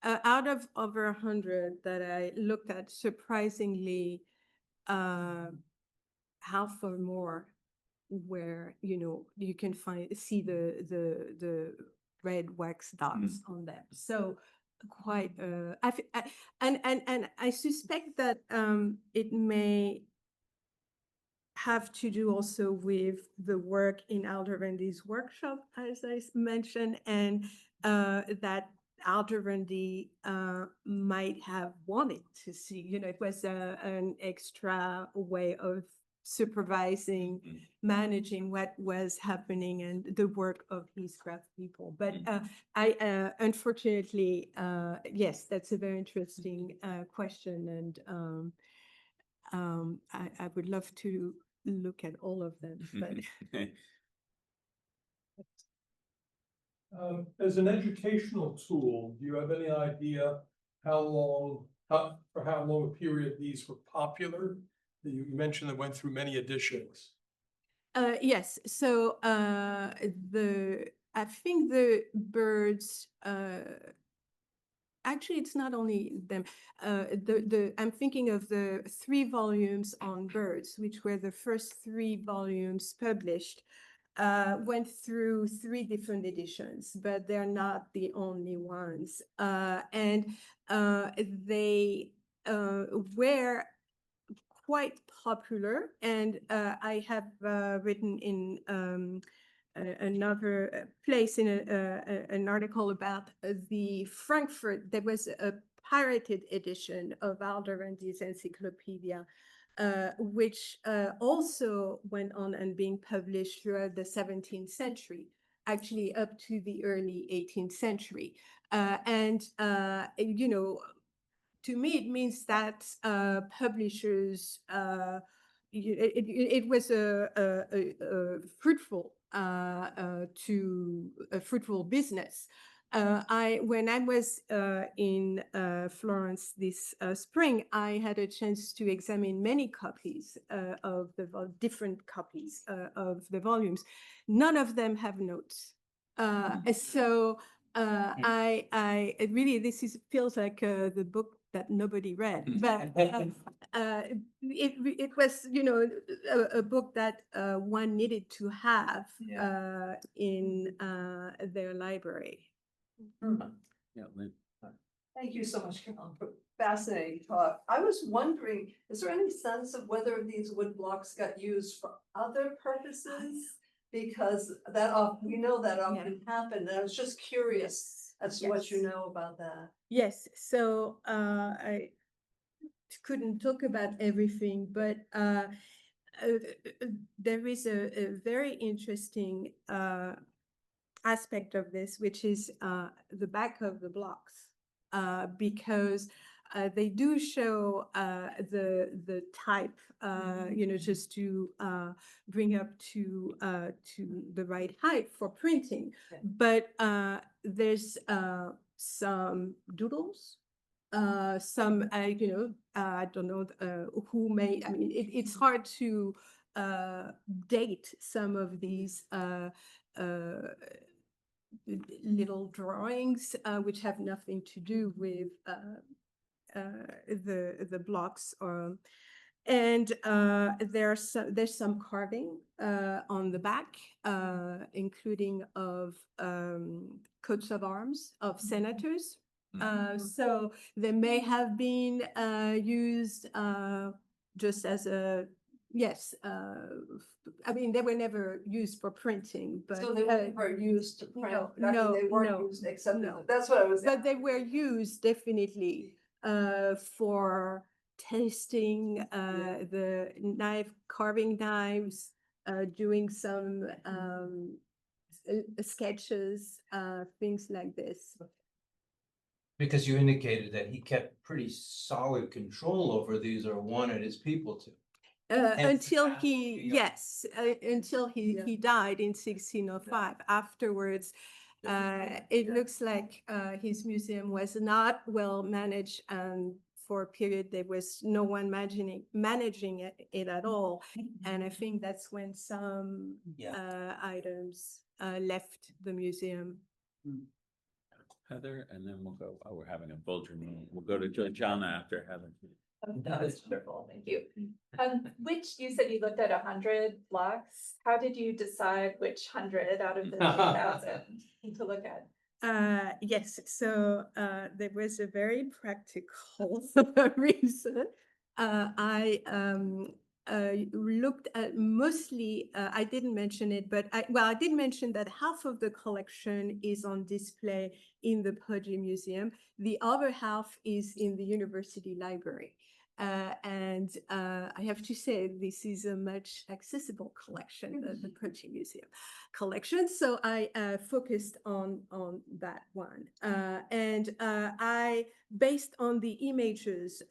out of over 100 that I looked at, surprisingly, half or more where you can see the red wax dots on them. So quite and I suspect that it may have to do also with the work in Aldrovandi's workshop, as I mentioned, and that Aldrovandi might have wanted to see, it was an extra way of supervising, managing what was happening and the work of his craft people. But I unfortunately, yes, that's a very interesting question, and I would love to look at all of them. But as an educational tool, do you have any idea for how long a period these were popular? You mentioned they went through many editions. Yes, so I think the birds, actually it's not only them. I'm thinking of the 3 volumes on birds, which were the first 3 volumes published. Went through 3 different editions, but they're not the only ones. And they were quite popular. And I have written in another place in an article about the Frankfurt. There was a pirated edition of Aldrovandi's encyclopedia, which also went on and being published throughout the 17th century, actually up to the early 18th century. You know, to me, it means that publishers, it was a fruitful fruitful business. When I was in Florence this spring, I had a chance to examine many copies of the different copies of the volumes. None of them have notes. So it really, feels like the book that nobody read, but it was, you know, a book that one needed to have in their library. Yeah, Lynn. Thank you so much, Carolyn, for fascinating talk. I was wondering, is there any sense of whether these wood blocks got used for other purposes? Because we know that often happened. And I was just curious as to what you know about that. Yes, so I couldn't talk about everything, but there is a very interesting aspect of this, which is the back of the blocks, because they do show the type, you know, just to bring up to the right height for printing. Okay. But there's some doodles, some, you know, I don't know who made. I mean, it's hard to date some of these little drawings, which have nothing to do with the blocks. And there's some carving on the back, including of coats of arms of senators. So they may have been used just as a, yes, I mean, they were never used for printing, but So they were never used to print. no, they weren't no, used except no. that's what I was. But they were used definitely for tasting the carving knives, doing some sketches, things like this. Because you indicated that he kept pretty solid control over these, or wanted his people to. Until he died in 1605. Afterwards, it looks like his museum was not well managed, and for a period there was no one managing it at all. And I think that's when some items left the museum. Heather, and then we'll go, oh, we're having a Folger meeting. We'll go to Georgiana after Heather. That was wonderful, thank you. Which, you said you looked at 100 blocks. How did you decide which 100 out of the 2,000 to look at? Yes, so there was a very practical reason. I looked at mostly, I didn't mention it, but I did mention that half of the collection is on display in the Poggi Museum. The other half is in the University Library. I have to say, this is a much accessible collection, the Printing Museum collection. So I focused on that one. I, based on the images,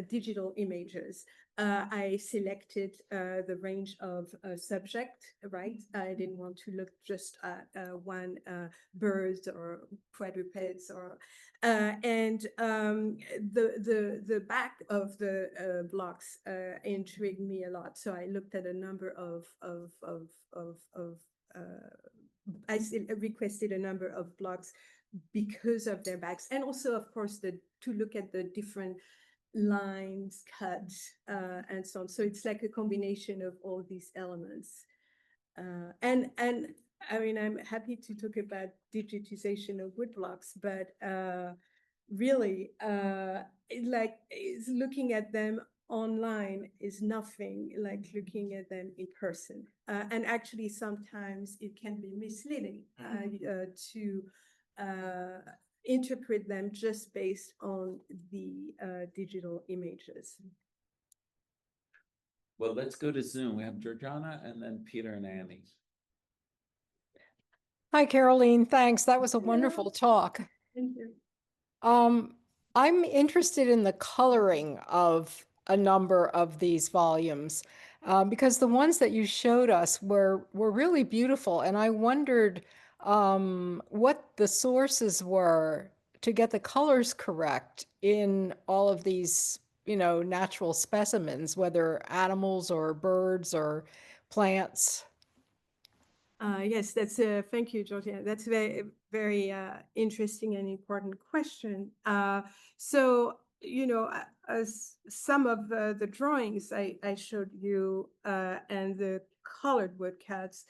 digital images, I selected the range of subject, right? I didn't want to look just at one birds or quadrupeds or the back of the blocks intrigued me a lot. So I looked at a number of I requested a number of blocks because of their backs, and also, of course, to look at the different lines, cuts, and so on. So it's like a combination of all these elements. And I mean, I'm happy to talk about digitization of woodblocks, but really, looking at them online is nothing like looking at them in person. And actually, sometimes it can be misleading to interpret them just based on the digital images. Well, let's go to Zoom. We have Georgiana and then Peter and Annie. Hi, Caroline. Thanks. That was a wonderful talk. Thank you. I'm interested in the coloring of a number of these volumes because the ones that you showed us were really beautiful, and I wondered what the sources were to get the colors correct in all of these, you know, natural specimens, whether animals or birds or plants. Yes, that's thank you, Georgia. That's very interesting and important question. So, you know, as some of the drawings I showed you and the colored woodcuts,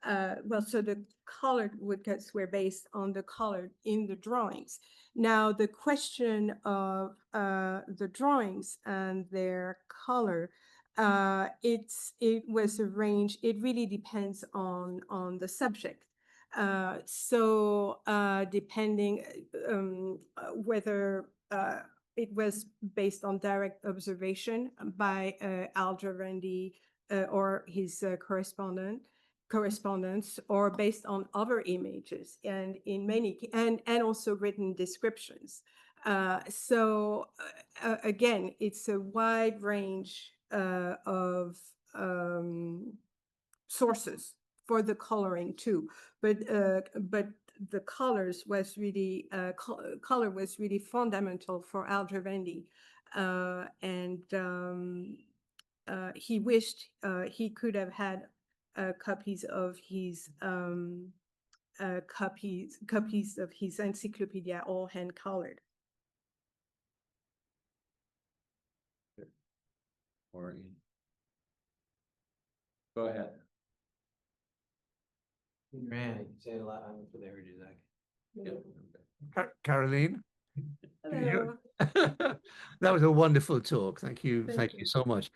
well, so the colored woodcuts were based on the color in the drawings. Now, the question of the drawings and their color, it was a range. It really depends on the subject. Depending whether it was based on direct observation by Aldrovandi or his correspondence, or based on other images, and in many and also written descriptions. Again, it's a wide range of sources for the coloring too, but the colors was really color was really fundamental for Aldrovandi, and he wished he could have had copies of his copies of his encyclopedia, all hand colored. Maureen. Go ahead. Randy, say it loud. I'm for the heard you, Zach. Caroline, Hello. that was a wonderful talk. Thank you. Thank you so much.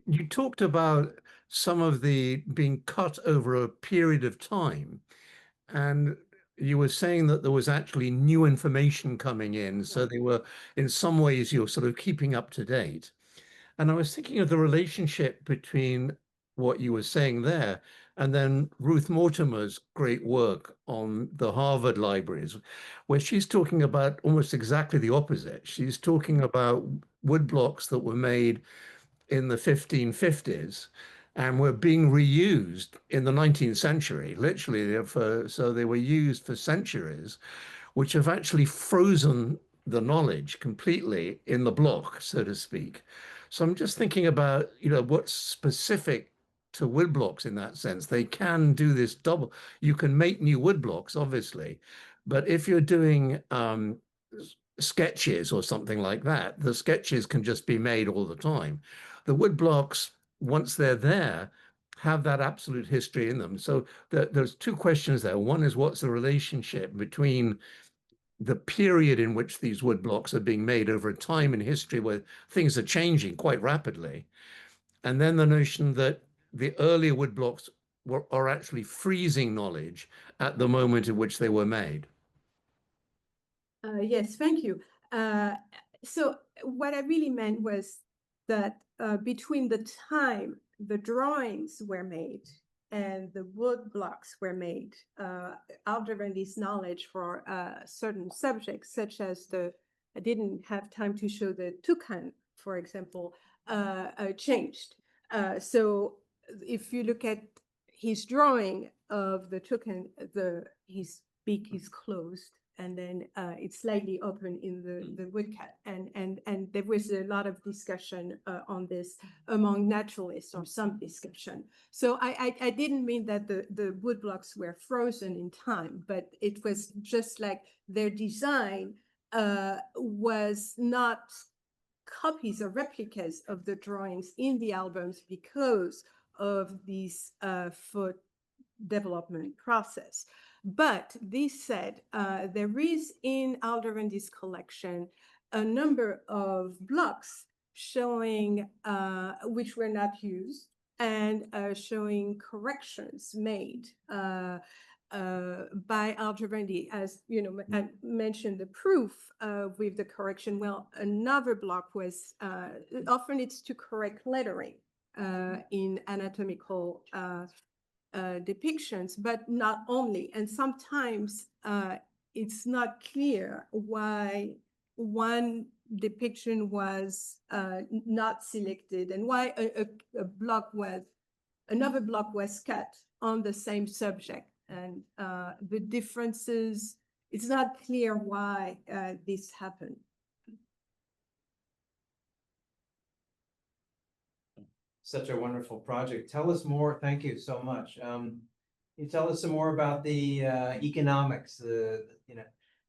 You talked about some of the being cut over a period of time, and you were saying that there was actually new information coming in. So they were, in some ways, you're sort of keeping up to date. And I was thinking of the relationship between what you were saying there and then Ruth Mortimer's great work on the Harvard libraries, where she's talking about almost exactly the opposite. She's talking about woodblocks that were made in the 1550s and were being reused in the 19th century, literally. So they were used for centuries, which have actually frozen the knowledge completely in the block, so to speak. So I'm just thinking about, you know, what's specific to woodblocks in that sense. They can do this double. You can make new woodblocks, obviously, but if you're doing sketches or something like that, the sketches can just be made all the time. The woodblocks, once they're there, have that absolute history in them. So there's two questions there. One is, what's the relationship between the period in which these woodblocks are being made over a time in history where things are changing quite rapidly, and then the notion that the earlier woodblocks are actually freezing knowledge at the moment in which they were made. Yes, thank you. So what I really meant was that between the time the drawings were made and the wood blocks were made, Aldrovandi's knowledge for certain subjects, such as I didn't have time to show the toucan, for example, changed. So if you look at his drawing of the toucan, his beak is closed, and then it's slightly open in the woodcut. And there was a lot of discussion on this among naturalists, or some discussion. So I didn't mean that the woodblocks were frozen in time, but it was just like their design was not copies or replicas of the drawings in the albums because of this foot development process. But this said, there is in Aldrovandi's collection a number of blocks showing which were not used, and showing corrections made by Aldrovandi. As you know, I mentioned the proof with the correction. Well, another block was often it's to correct lettering in anatomical depictions, but not only. And sometimes it's not clear why one depiction was not selected, and why another block was cut on the same subject. And the differences, it's not clear why this happened. Such a wonderful project. Tell us more. Thank you so much. You tell us some more about the economics.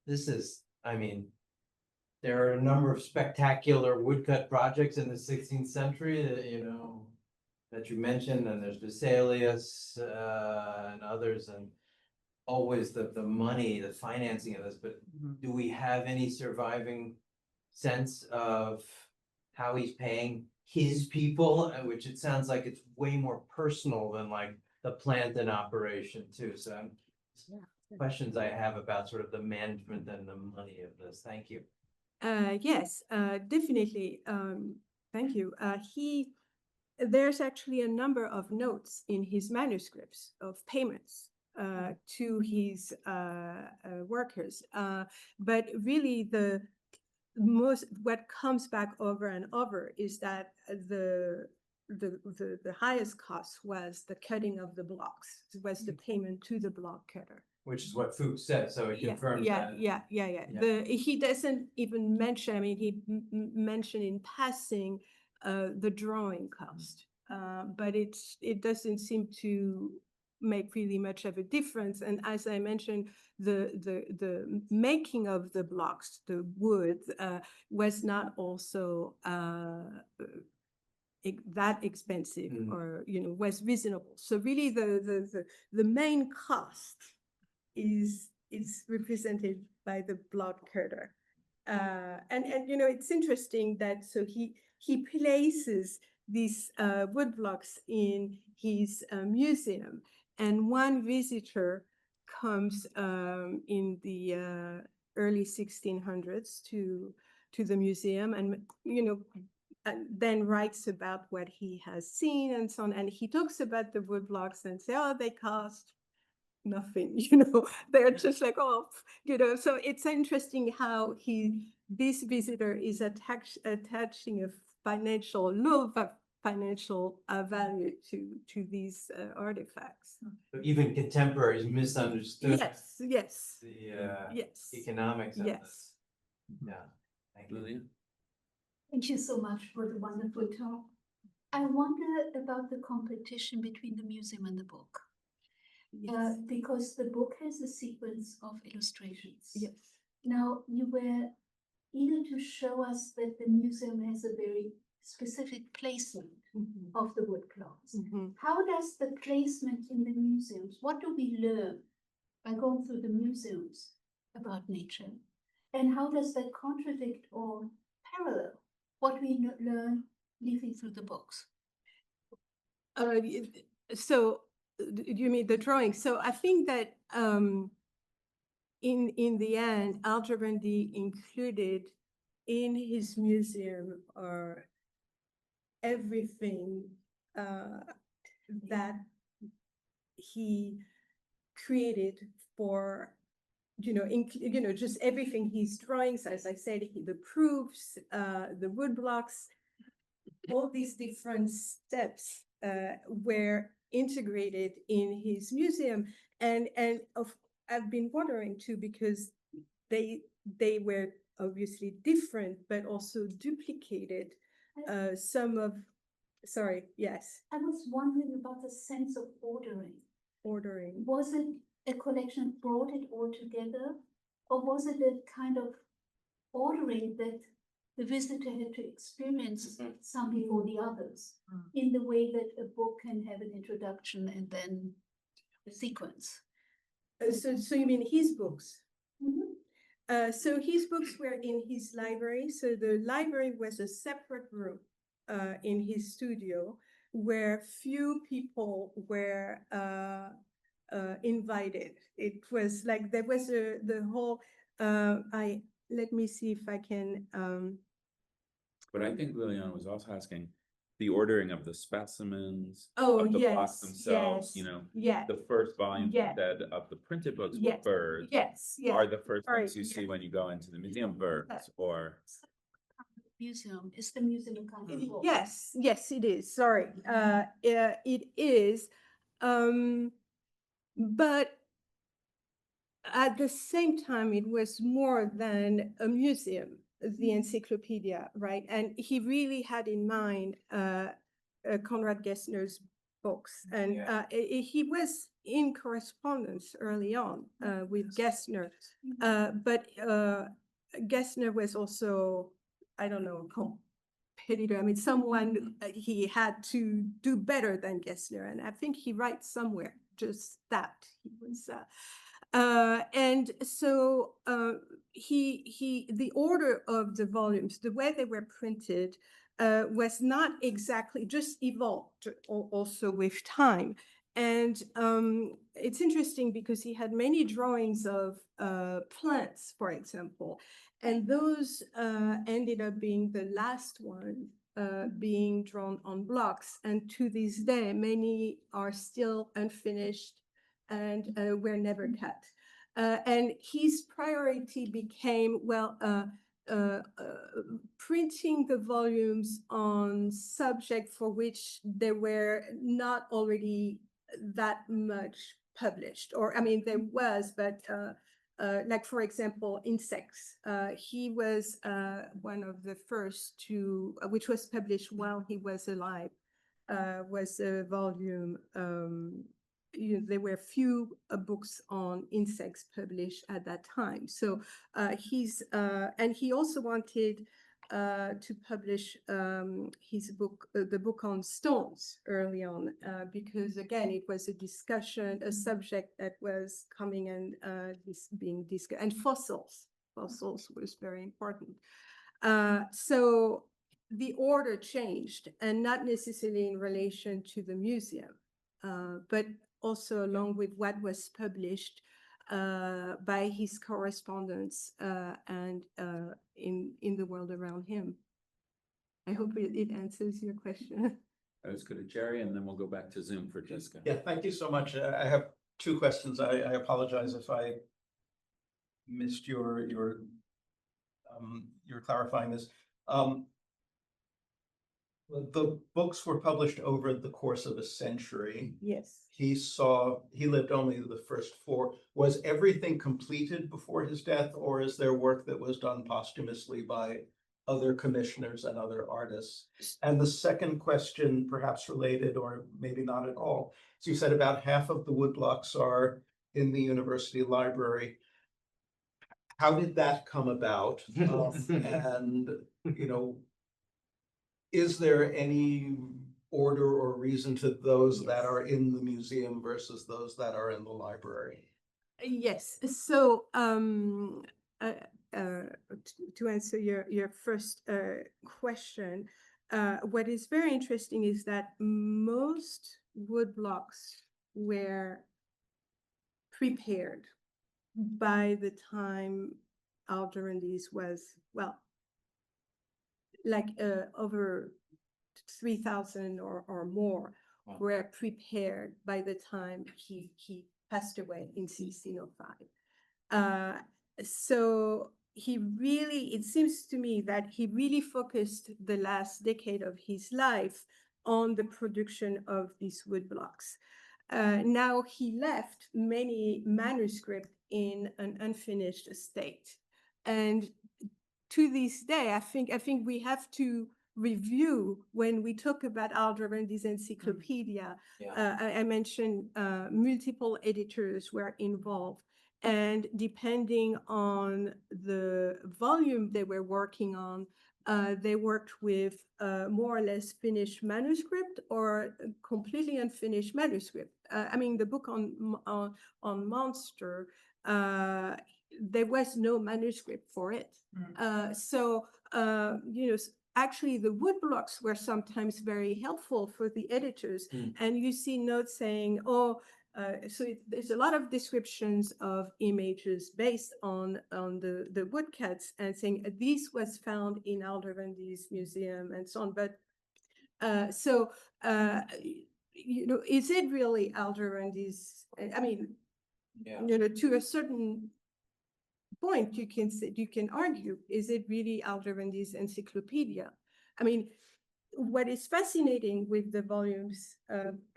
This is, I mean, there are a number of spectacular woodcut projects in the 16th century that, that you mentioned, and there's Vesalius and others, and always the money, the financing of this. But do we have any surviving sense of how he's paying his people, which it sounds like it's way more personal than like the plant in operation too. So questions I have about sort of the management and the money of this. Thank you. Yes, definitely. Thank you. There's actually a number of notes in his manuscripts of payments to his workers. But really what comes back over and over is that the highest cost was the cutting of the blocks. It was the payment to the block cutter. Which is what Fuchs said, so it confirms that. Yeah. He doesn't even mention, I mean, he mentioned in passing the drawing cost, but it doesn't seem to make really much of a difference. And as I mentioned, the making of the blocks, the wood, was not also that expensive, or was reasonable. So really, the main cost is represented by the block cutter, and it's interesting that he places these wood blocks in his museum. And one visitor comes in the early 1600s to the museum, and then writes about what he has seen and so on. And he talks about the wood blocks and say, "Oh, they cost nothing." They're just like, "Oh," So it's interesting how this visitor is attaching a financial value to these artifacts. So even contemporaries misunderstood. Yes. The economics of this. Yeah. Thank you. Thank you so much for the wonderful talk. I wonder about the competition between the museum and the book. Yes. Because the book has a sequence of illustrations. Yes. Now, you were eager to show us that the museum has a very specific placement of the wood blocks. How does the placement in the museums, what do we learn by going through the museums about nature? And how does that contradict or parallel what we learn leafing through the books? So you mean the drawing? So I think that in the end, Aldrovandi included in his museum are everything that he created for, just everything, his drawings, as I said, the proofs, the woodblocks, all these different steps were integrated in his museum. And I've been wondering too, because they were obviously different, but also duplicated sorry, yes. I was wondering about the sense of ordering. Ordering. Was it a collection brought it all together, or was it a kind of ordering that the visitor had to experience some before the others, in the way that a book can have an introduction and then a sequence? So you mean his books? Mhm. So his books were in his library. So the library was a separate room in his studio where few people were invited. It was like there was the whole. Let me see if I can. But I think Liliana was also asking the ordering of the specimens, Oh, of the blocks yes, themselves, yes, you know, yeah, the first volume yeah. instead of the printed books Yes, with birds yes, yeah. are the first Sorry, ones you see yeah. when you go into the museum, birds or Museum, is the museum a kind of book? Yes, yes, it is. Sorry, it is. But at the same time, it was more than a museum, the encyclopedia, right? And he really had in mind Konrad Gessner's books. And he was in correspondence early on with Gessner. But Gessner was also, I don't know, competitor. I mean, someone he had to do better than Gessner. And I think he writes somewhere just that. He was and so the order of the volumes, the way they were printed, was not exactly, just evolved also with time. And it's interesting because he had many drawings of plants, for example, and those ended up being the last one being drawn on blocks. And to this day, many are still unfinished and were never cut. And his priority became, printing the volumes on subjects for which there were not already that much published. Or, I mean, there was, but like, for example, insects. He was one of the first to, which was published while he was alive, was a volume. There were few books on insects published at that time. So and he also wanted to publish his book, the book on stones early on, because again, it was a discussion, a subject that was coming and being discussed, and fossils was very important. So the order changed, and not necessarily in relation to the museum, but also along with what was published by his correspondents and in the world around him. I hope it answers your question. let's go to Jerry and then we'll go back to Zoom for Jessica. Yeah, thank you so much. I have two questions. I apologize if I missed your clarifying this. The books were published over the course of a century. Yes. He lived only the first four. Was everything completed before his death, or is there work that was done posthumously by other commissioners and other artists? And the second question, perhaps related or maybe not at all, so you said about half of the woodblocks are in the university library. How did that come about? And, you know, is there any order or reason to those that are in the museum versus those that are in the library? Yes. So to answer your first question, what is very interesting is that most woodblocks were prepared by the time Aldrovandi was, well, like over 3,000 or more Wow. were prepared by the time he passed away in 1605. So he really, it seems to me that he really focused the last decade of his life on the production of these woodblocks. Now he left many manuscripts in an unfinished state. And to this day, I think we have to review when we talk about Aldrovandi's encyclopedia. Yeah. I mentioned multiple editors were involved, and depending on the volume they were working on, they worked with more or less finished manuscript or completely unfinished manuscript. I mean, the book on Monster, there was no manuscript for it. You know, actually the woodblocks were sometimes very helpful for the editors. And you see notes saying, oh, there's a lot of descriptions of images based on the woodcuts and saying this was found in Aldrovandi's museum and so on. But you know, is it really Aldrovandi's? I mean, you know, to a certain point, you can argue, is it really Aldrovandi's encyclopedia? I mean, what is fascinating with the volumes,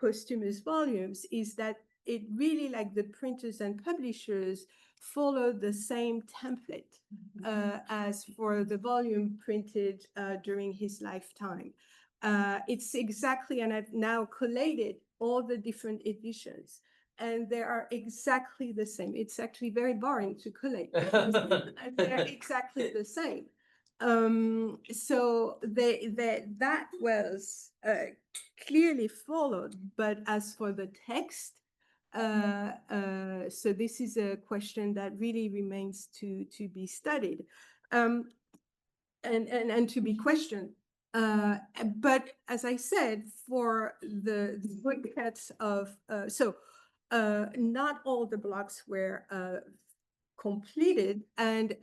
posthumous volumes, is that it really, like the printers and publishers, follow the same template as for the volume printed during his lifetime. It's exactly, and I've now collated all the different editions, and they are exactly the same. It's actually very boring to collate. They're exactly the same. So that was clearly followed. But as for the text, so this is a question that really remains to be studied and to be questioned. But as I said, for the woodcuts of not all the blocks were completed, and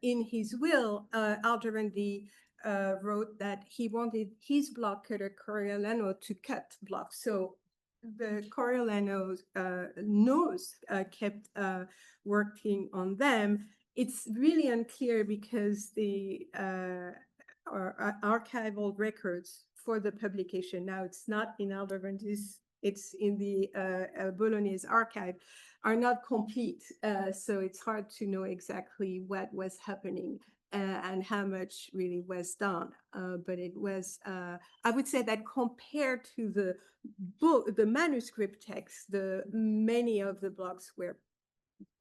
in his will, Aldrovandi wrote that he wanted his block cutter Coriolano to cut blocks. So the Coriolano nose kept working on them. It's really unclear because the archival records for the publication, now it's not in Aldrovandi's, it's in the Bolognese archive, are not complete. So it's hard to know exactly what was happening and how much really was done. But it was, I would say that compared to the book, the manuscript text, many of the blocks were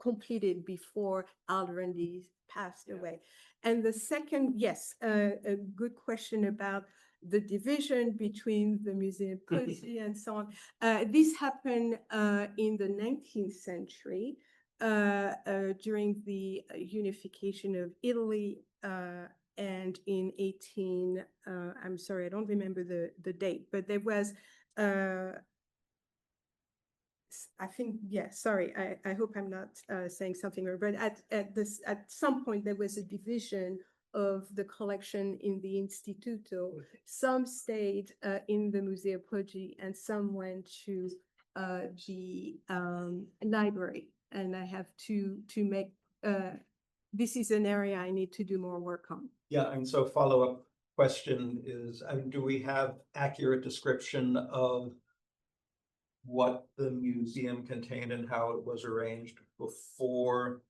completed before Aldrovandi passed away. And the second, yes, a good question about the division between the Museum Puzzi and so on. This happened in the 19th century during the unification of Italy, and in I'm sorry, I don't remember the date, but there was I think, yeah, sorry, I hope I'm not saying something wrong, but at some point there was a division of the collection in the Instituto. Some stayed in the Museo Poggi and some went to the library. And I have to make, this is an area I need to do more work on. Yeah, and so follow-up question is, do we have accurate description of what the museum contained and how it was arranged before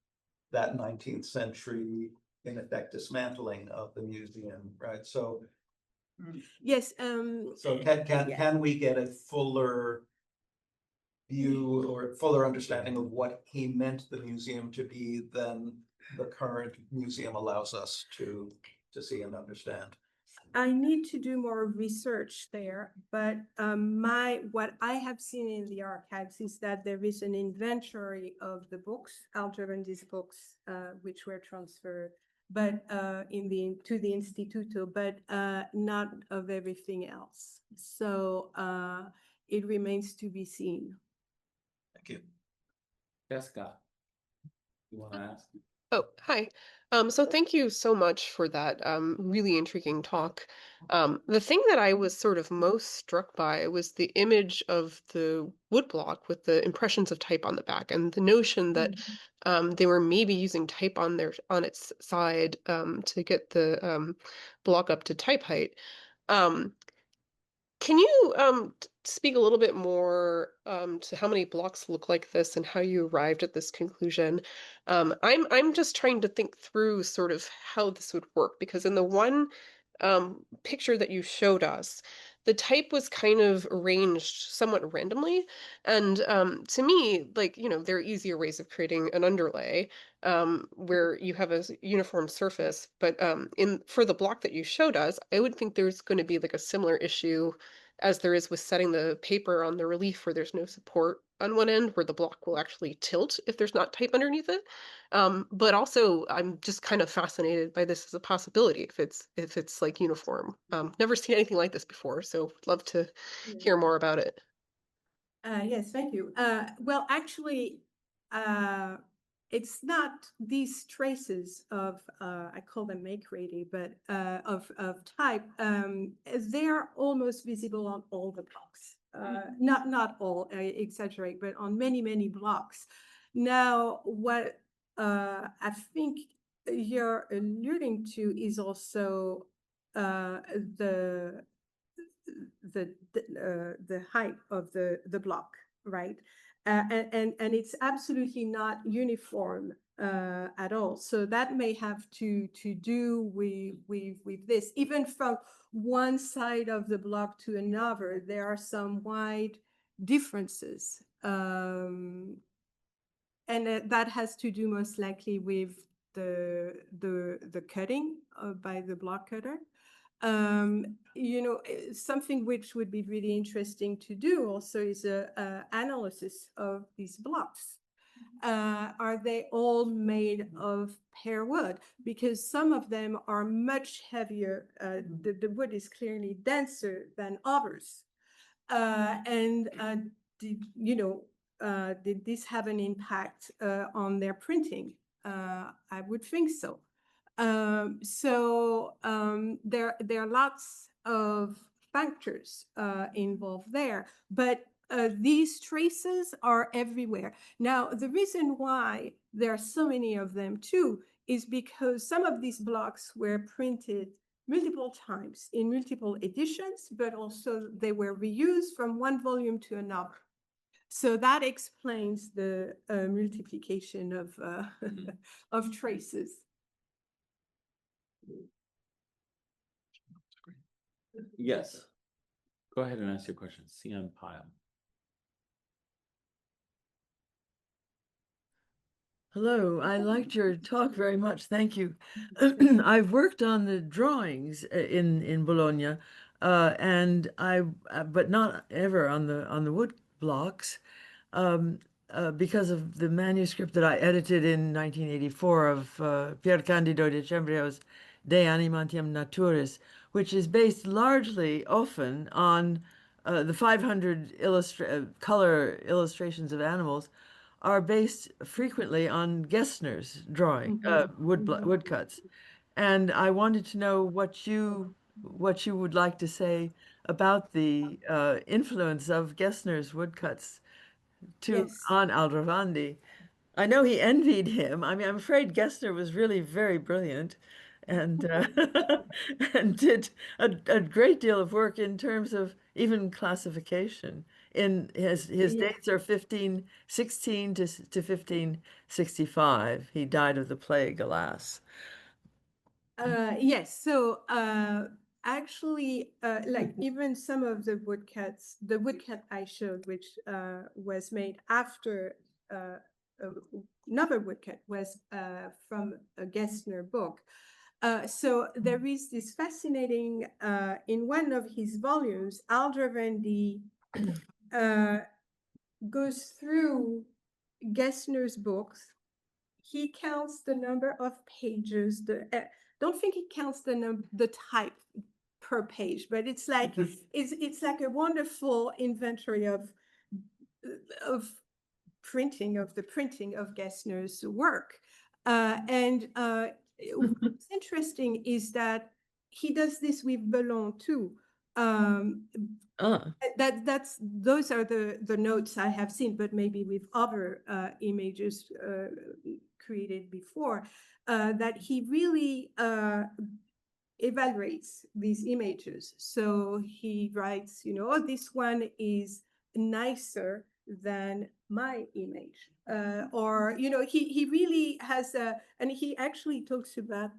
that 19th century, in effect, dismantling of the museum, right? So yes. So can we get a fuller view or fuller understanding of what he meant the museum to be than the current museum allows us to see and understand? I need to do more research there, but what I have seen in the archives is that there is an inventory of the books, Aldrovandi's books, which were transferred, but to the Instituto, but not of everything else. So it remains to be seen. Thank you. Jessica, you want to ask? Oh, hi. So thank you so much for that really intriguing talk. The thing that I was sort of most struck by was the image of the woodblock with the impressions of type on the back, and the notion that they were maybe using type on its side to get the block up to type height. Um, can you speak a little bit more to how many blocks look like this and how you arrived at this conclusion? I'm just trying to think through sort of how this would work, because in the one picture that you showed us, the type was kind of arranged somewhat randomly. And to me, like, there are easier ways of creating an underlay where you have a uniform surface. But for the block that you showed us, I would think there's going to be like a similar issue as there is with setting the paper on the relief where there's no support on one end, where the block will actually tilt if there's not type underneath it. But also, I'm just kind of fascinated by this as a possibility if it's like uniform. Never seen anything like this before, so would love to hear more about it. Yes, thank you. Well, actually, it's not these traces of, I call them make ready, but of type, they're almost visible on all the blocks. Not all, I exaggerate, but on many blocks. Now, what I think you're alluding to is also the height of the block, right? And it's absolutely not uniform at all. So that may have to do with this. Even from one side of the block to another, there are some wide differences. And that has to do most likely with the cutting by the block cutter. Something which would be really interesting to do also is a analysis of these blocks. Are they all made of pear wood? Because some of them are much heavier. The wood is clearly denser than others. Did this have an impact on their printing? I would think so. There are lots of factors involved there, but these traces are everywhere. Now, the reason why there are so many of them too is because some of these blocks were printed multiple times in multiple editions, but also they were reused from one volume to another. So that explains the multiplication of of traces. Yes. Go ahead and ask your question. CM Pyle. Hello, I liked your talk very much. Thank you. I've worked on the drawings in Bologna, and but not ever on the wood blocks, because of the manuscript that I edited in 1984 of Pier Candido de Cembrio's De Animatium Naturis, which is based largely often on the 500 color illustrations of animals are based frequently on Gessner's drawing, woodcuts. And I wanted to know what you would like to say about the influence of Gessner's woodcuts on Aldrovandi. I know he envied him. I mean, I'm afraid Gessner was really very brilliant and and did a great deal of work in terms of even classification. In his dates are 1516 to 1565. He died of the plague, alas. Yes, so actually, like even some of the woodcuts, the woodcut I showed, which was made after another woodcut was from a Gessner book. So there is this fascinating, in one of his volumes, Aldrovandi goes through Gessner's books. He counts the number of pages. Don't think he counts the type per page, but it's like it's like a wonderful inventory of the printing of Gessner's work. What's interesting is that he does this with Mellon too. Those are the notes I have seen, but maybe with other images created before, that he really evaluates these images. So he writes, oh, this one is nicer than my image. Or, he really has and he actually talks about,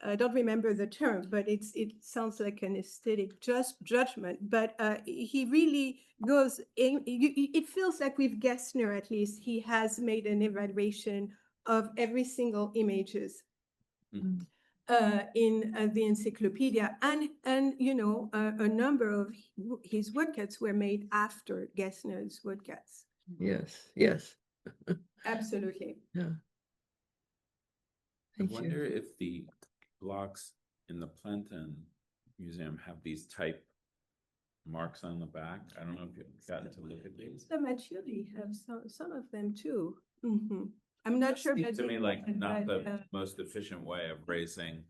I don't remember the term, but it sounds like an aesthetic judgment. But he really goes in. It feels like with Gessner, at least, he has made an evaluation of every single images in the encyclopedia, and a number of his woodcuts were made after Gessner's woodcuts. Yes. Absolutely. Yeah. I wonder if the blocks in the Plenton Museum have these type marks on the back. I don't know if you've gotten to look at these. The Machuli have some of them too. I'm not sure. Seems to me like not the most efficient way of raising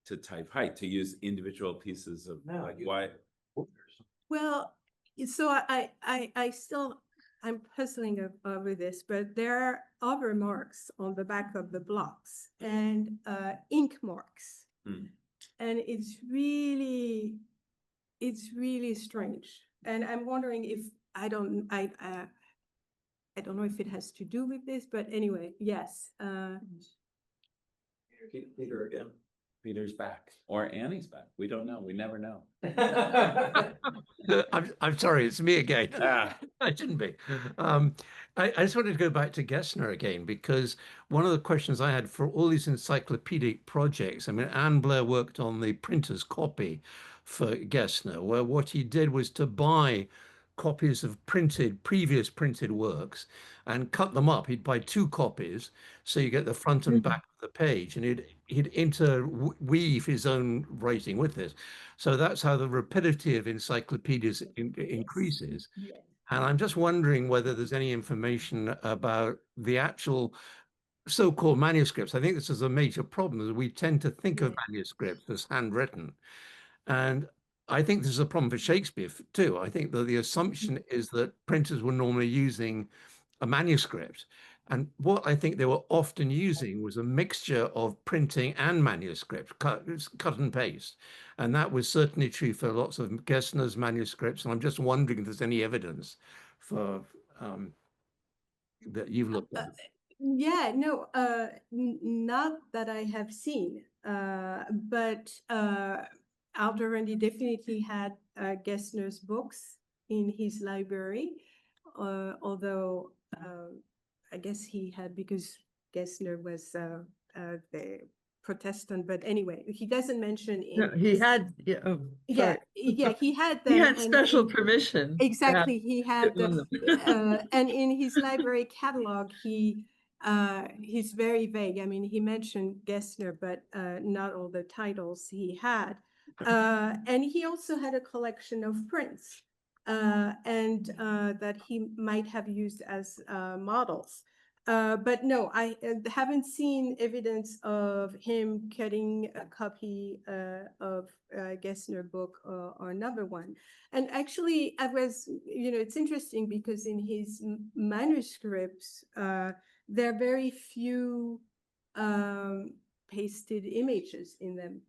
to type height, to use individual pieces of why. Well, so I'm puzzling over this, but there are other marks on the back of the blocks and ink marks. And it's really strange. And I'm wondering if I don't know if it has to do with this, but anyway, yes. Peter again. Peter's back, or Annie's back. We don't know. We never know. I'm sorry, it's me again. Ah. I shouldn't be. I just wanted to go back to Gessner again, because one of the questions I had for all these encyclopedic projects, I mean, Anne Blair worked on the printer's copy for Gessner, where what he did was to buy copies of previous printed works and cut them up. He'd buy 2 copies, so you get the front and back of the page, and he'd interweave his own writing with this. So that's how the rapidity of encyclopedias increases. And I'm just wondering whether there's any information about the actual so-called manuscripts. I think this is a major problem. We tend to think of manuscripts as handwritten. And I think this is a problem for Shakespeare too. I think that the assumption is that printers were normally using a manuscript. And what I think they were often using was a mixture of printing and manuscript, cut and paste. And that was certainly true for lots of Gessner's manuscripts. And I'm just wondering if there's any evidence for that you've looked at. Yeah, no, not that I have seen, but Aldrovandi definitely had Gessner's books in his library, although I guess he had, because Gessner was the Protestant, but anyway, he doesn't mention he had he had them. He had special permission. Exactly, he had them, and in his library catalog, he's very vague. I mean, he mentioned Gessner, but not all the titles he had. And he also had a collection of prints and that he might have used as models. But no, I haven't seen evidence of him cutting a copy of Gessner book or another one. And actually, it's interesting because in his manuscripts, there are very few pasted images in them.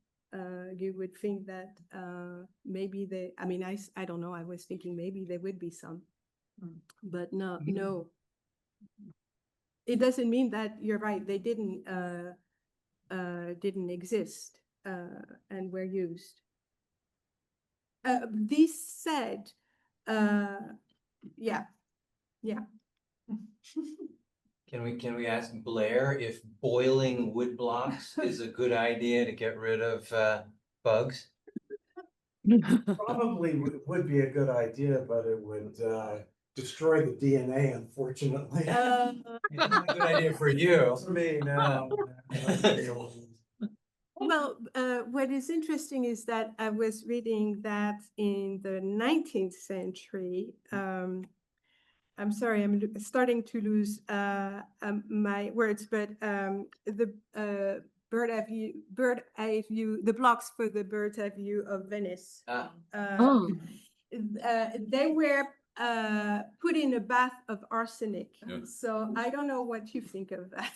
You would think that maybe I don't know, I was thinking maybe there would be some, but no. It doesn't mean that you're right, they didn't exist and were used. This said, yeah. Can we ask Blair if boiling wood blocks is a good idea to get rid of bugs? Probably would be a good idea, but it would destroy the DNA, unfortunately. It's not a good idea for you. For me, no. Well, what is interesting is that I was reading that in the 19th century, I'm sorry, starting to lose my words, but the bird eye view, the blocks for the bird's eye view of Venice. Oh. They were put in a bath of arsenic. Yeah. So I don't know what you think of that.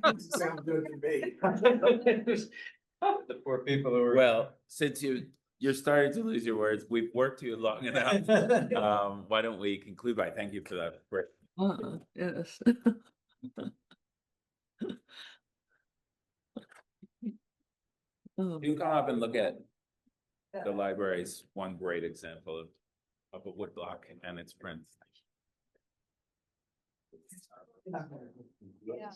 Sounds good to me. The poor people who were. Well, since you're starting to lose your words, we've worked you long enough. Why don't we conclude by thank you for that. Yes. You come up and look at the library's one great example of a woodblock and its prints. Yeah.